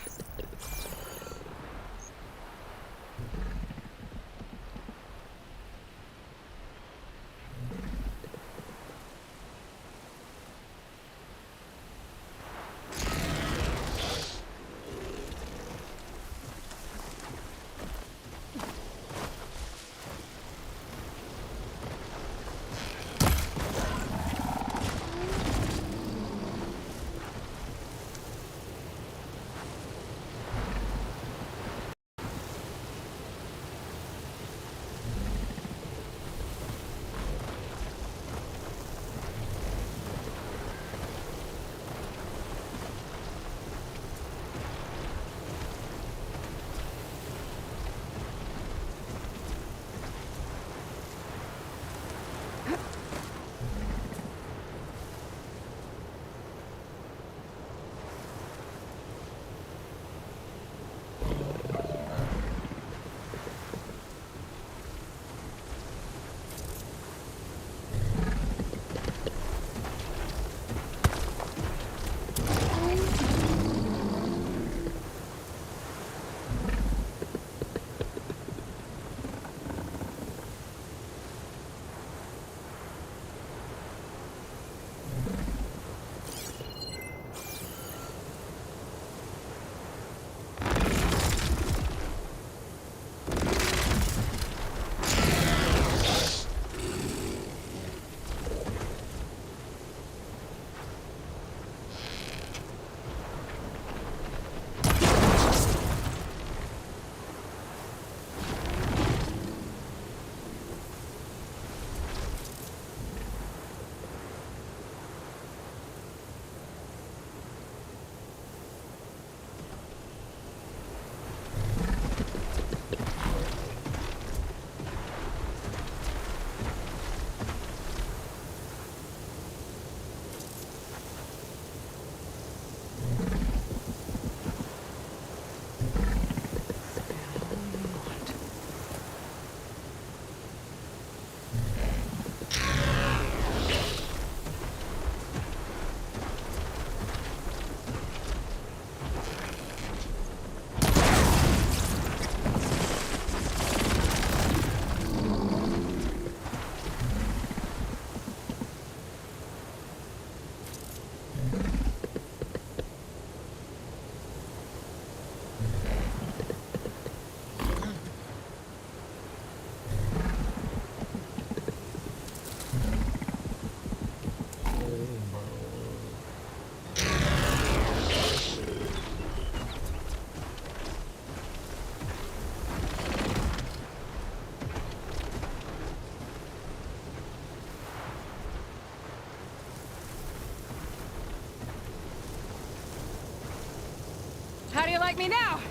How do you like me now?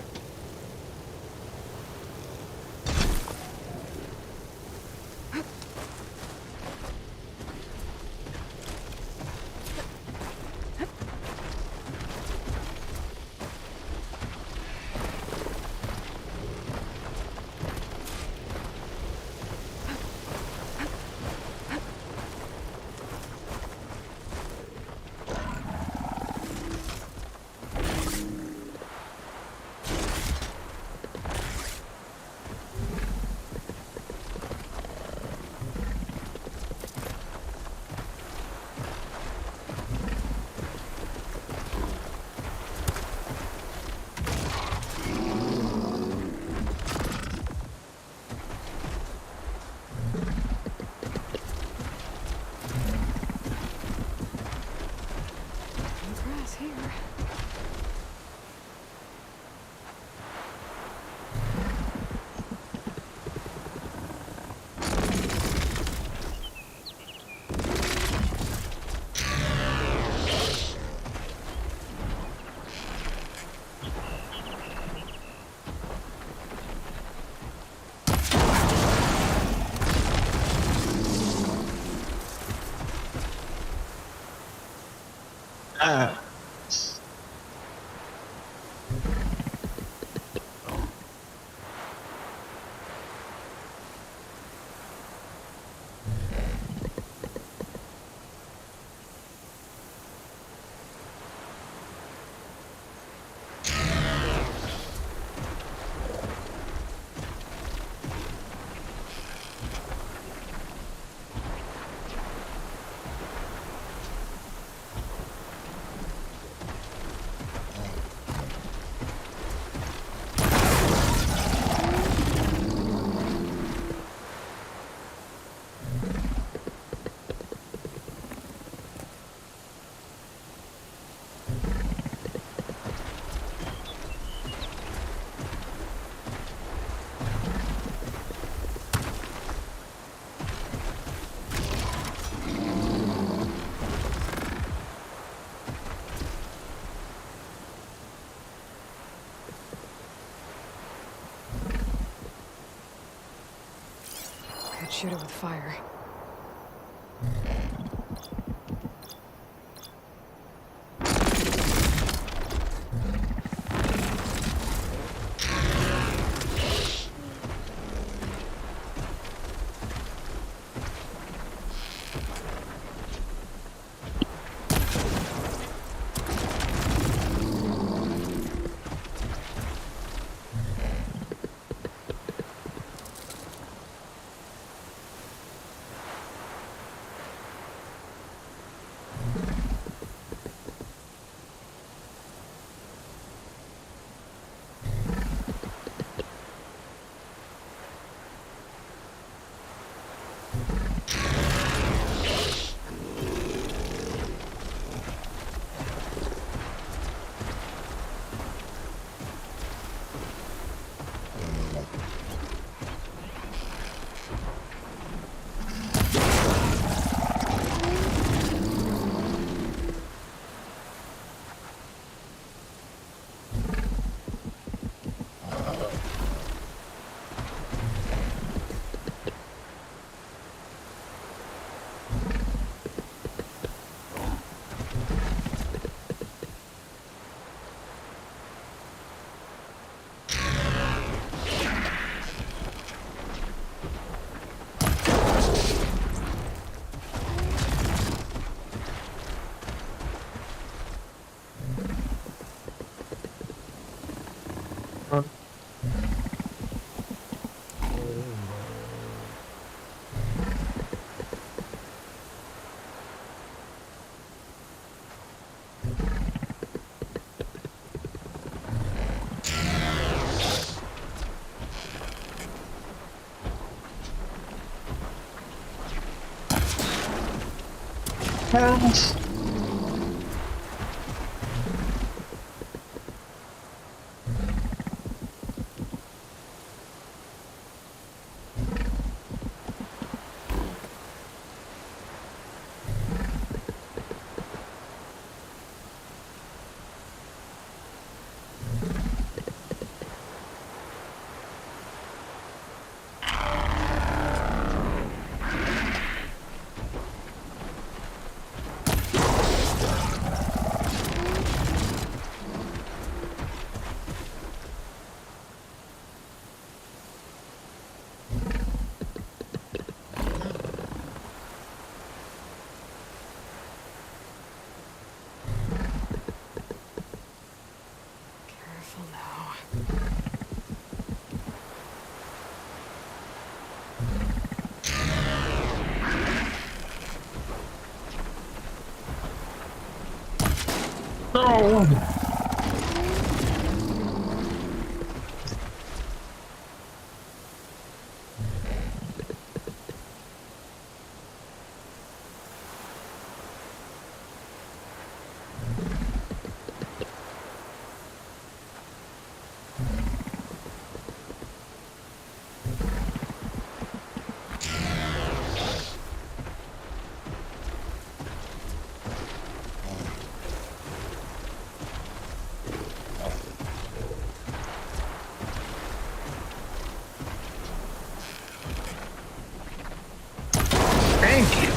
Could shoot it with fire. Parents. No. Thank you.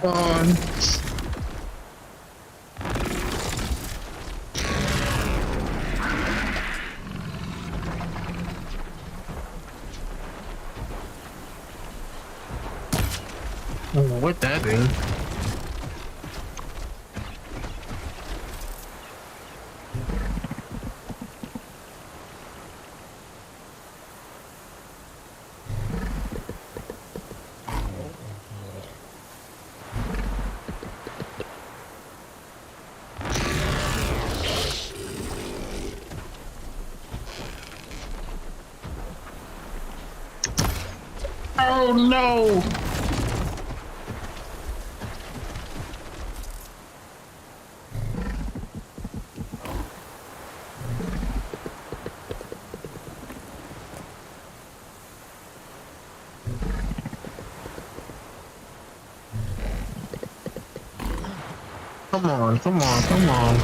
Come on. I don't know what that is. Oh no! Come on, come on, come on.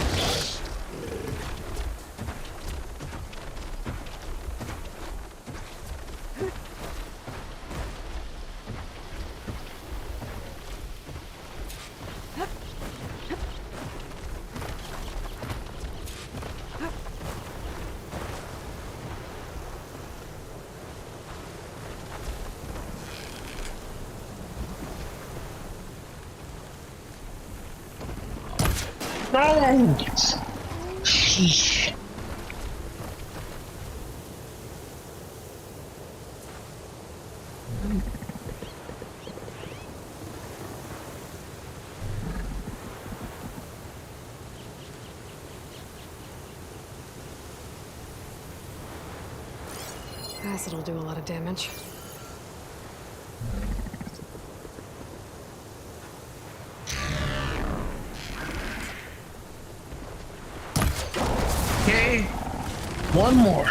No! Sheesh. Acid'll do a lot of damage. Okay, one more.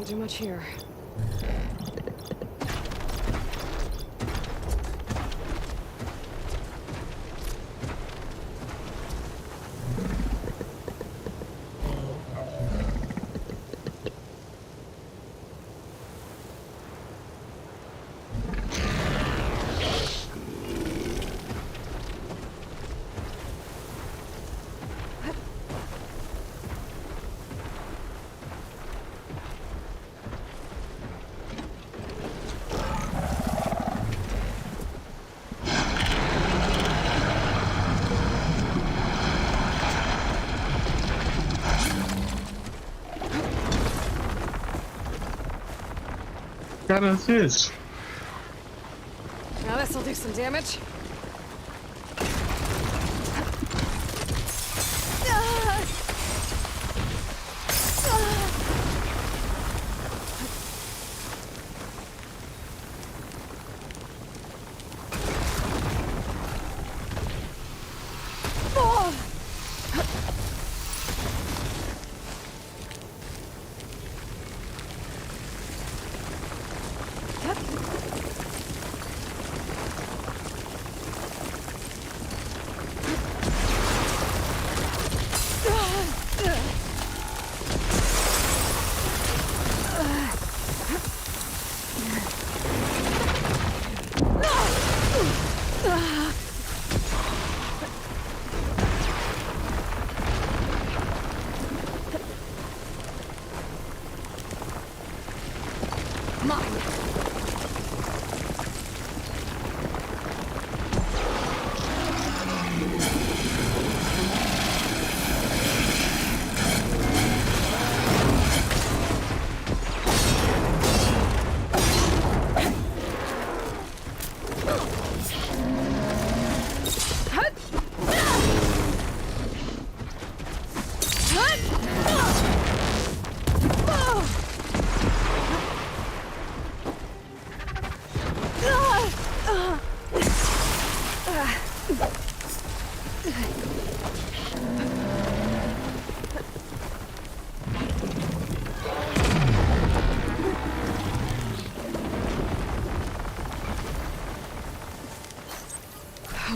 Can't do much here. What is this? Now this'll do some damage.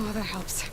Oh, that helps.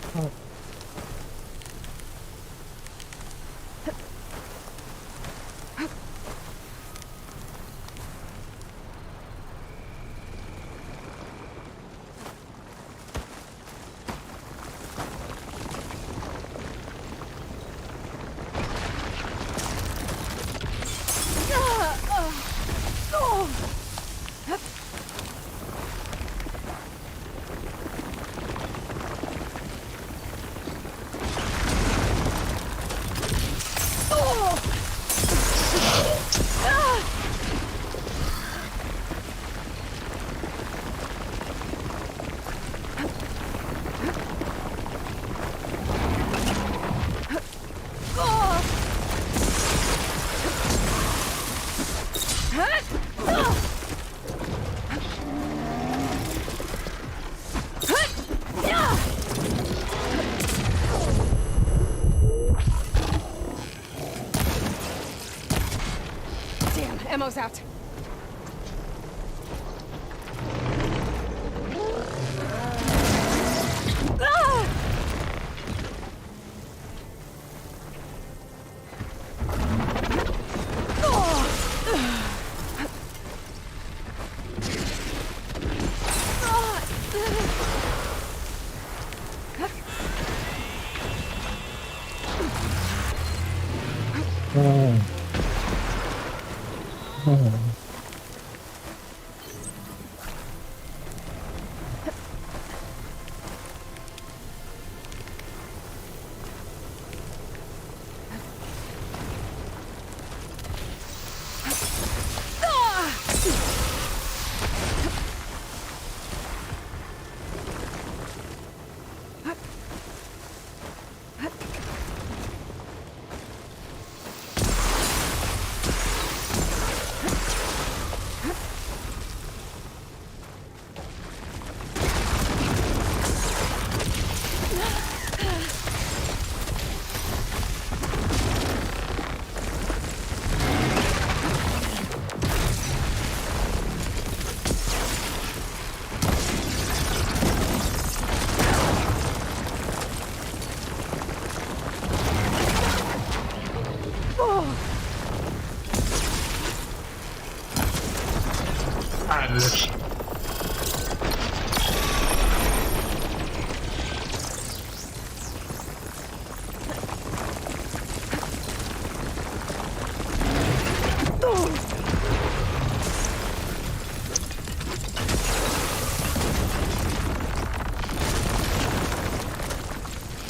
Ammo's out.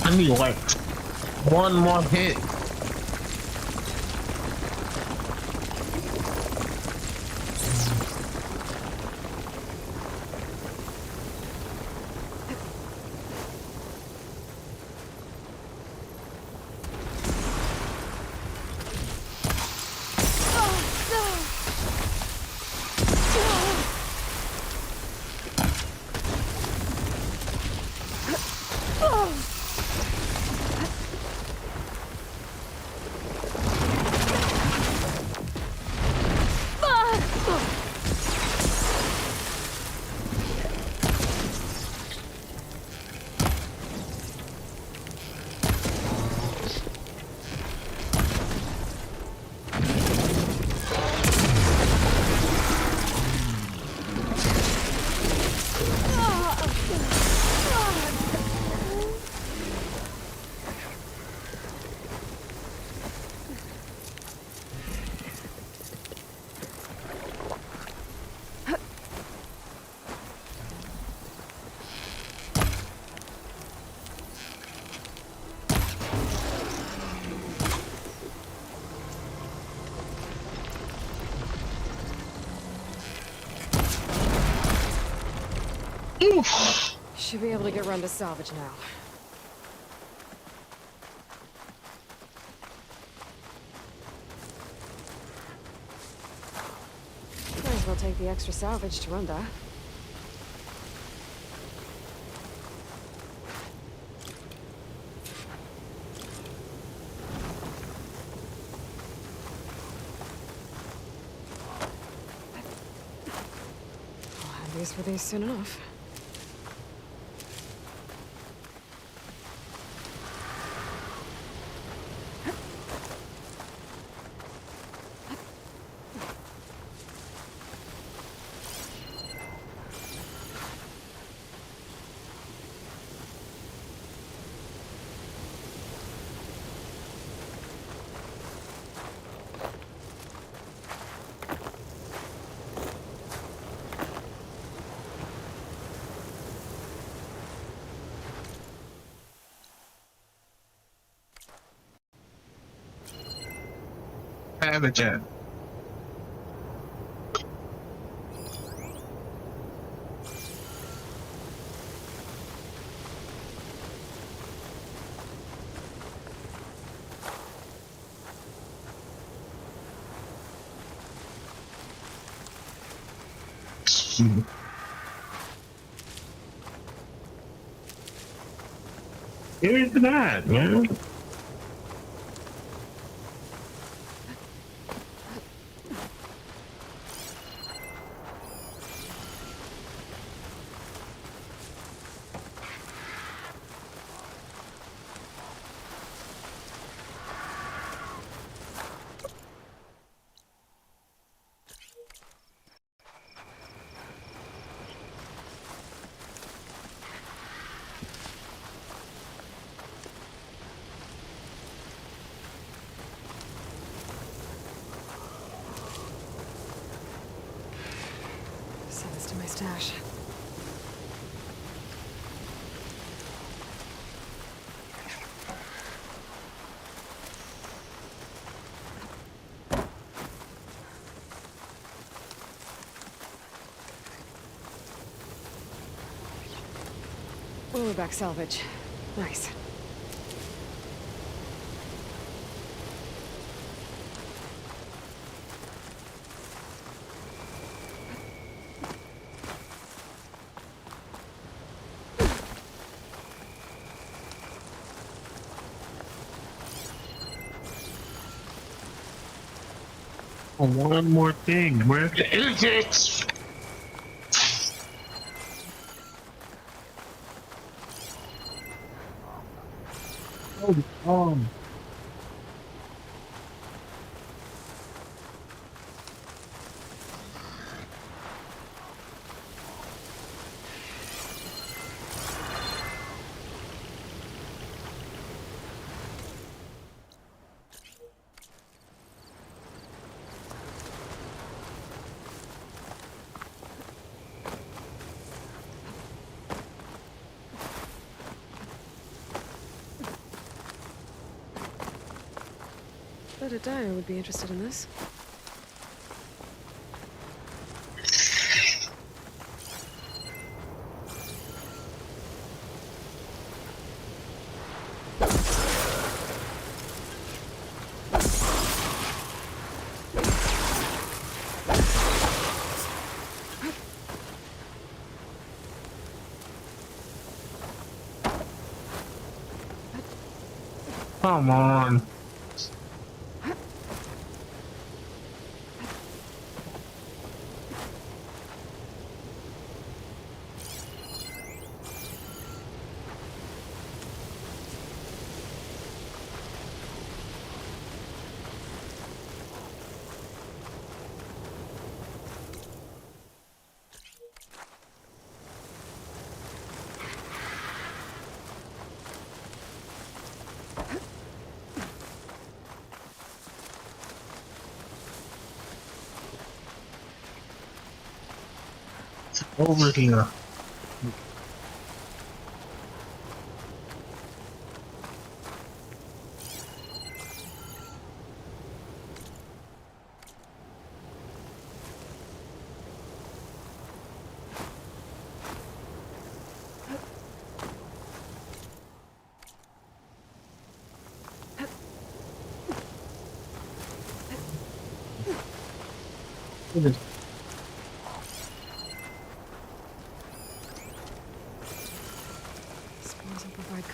I need like one more hit. Should be able to get run to salvage now. Might as well take the extra salvage to Runda. I'll have these for these soon enough. Habitat. Here's that, man. Send this to my stash. Back salvage. Nice. One more thing. Where is it? Oh, Bet a dyer would be interested in this. Come on. Over here.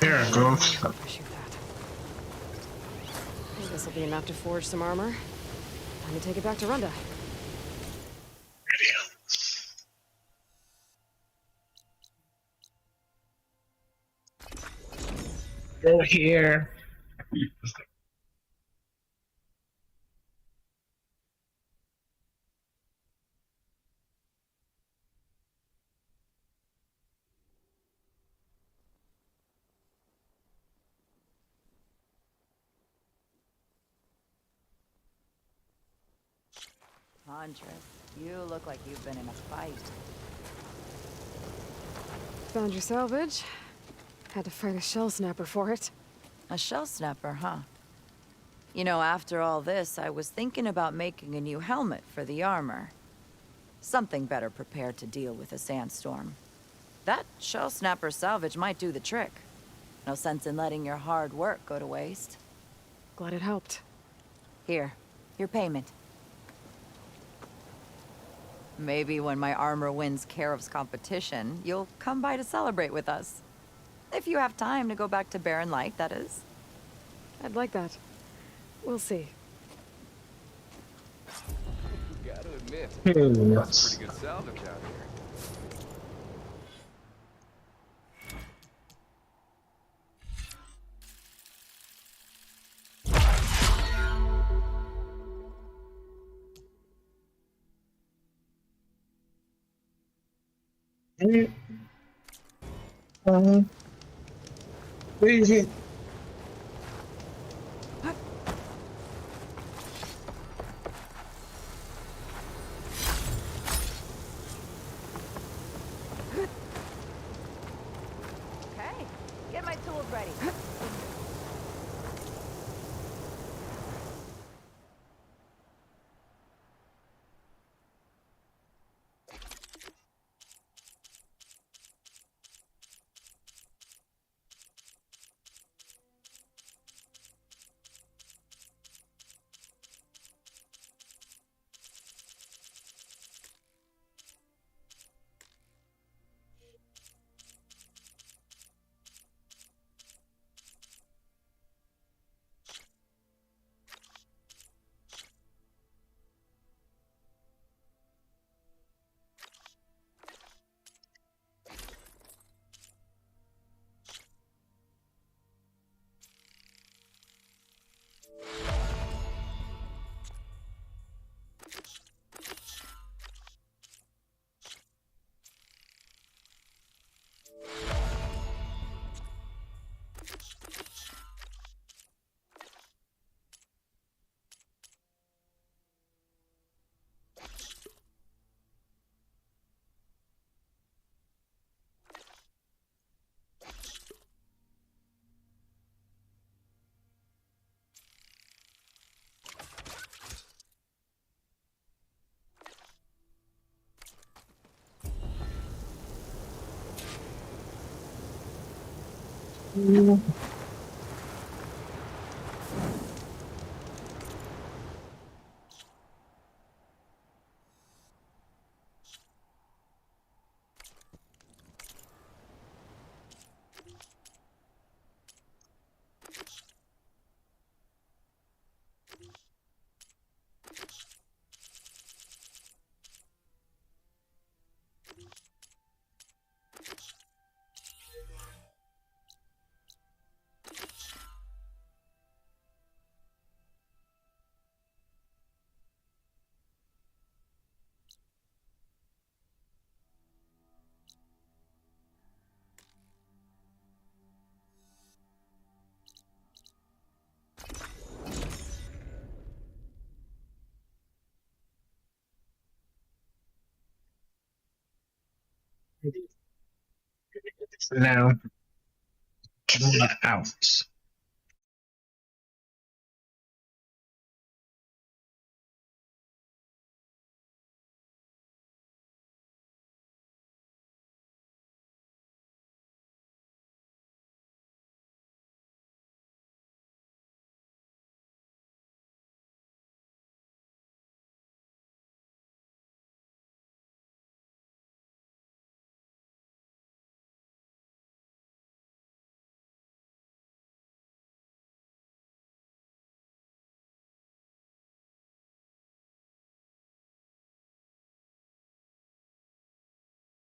There it goes. This will be enough to forge some armor. Time to take it back to Runda. Go here. Huntress, you look like you've been in a fight. Found your salvage. Had to fight a shell snapper for it. A shell snapper, huh? You know, after all this, I was thinking about making a new helmet for the armor. Something better prepared to deal with a sandstorm. That shell snapper salvage might do the trick. No sense in letting your hard work go to waste. Glad it helped. Here, your payment. Maybe when my armor wins Karev's competition, you'll come by to celebrate with us. If you have time to go back to Barren Light, that is. I'd like that. We'll see. Gotta admit, Hmm. that's pretty good salvage out here. Where is it? Okay, get my tools ready. Now, camera out.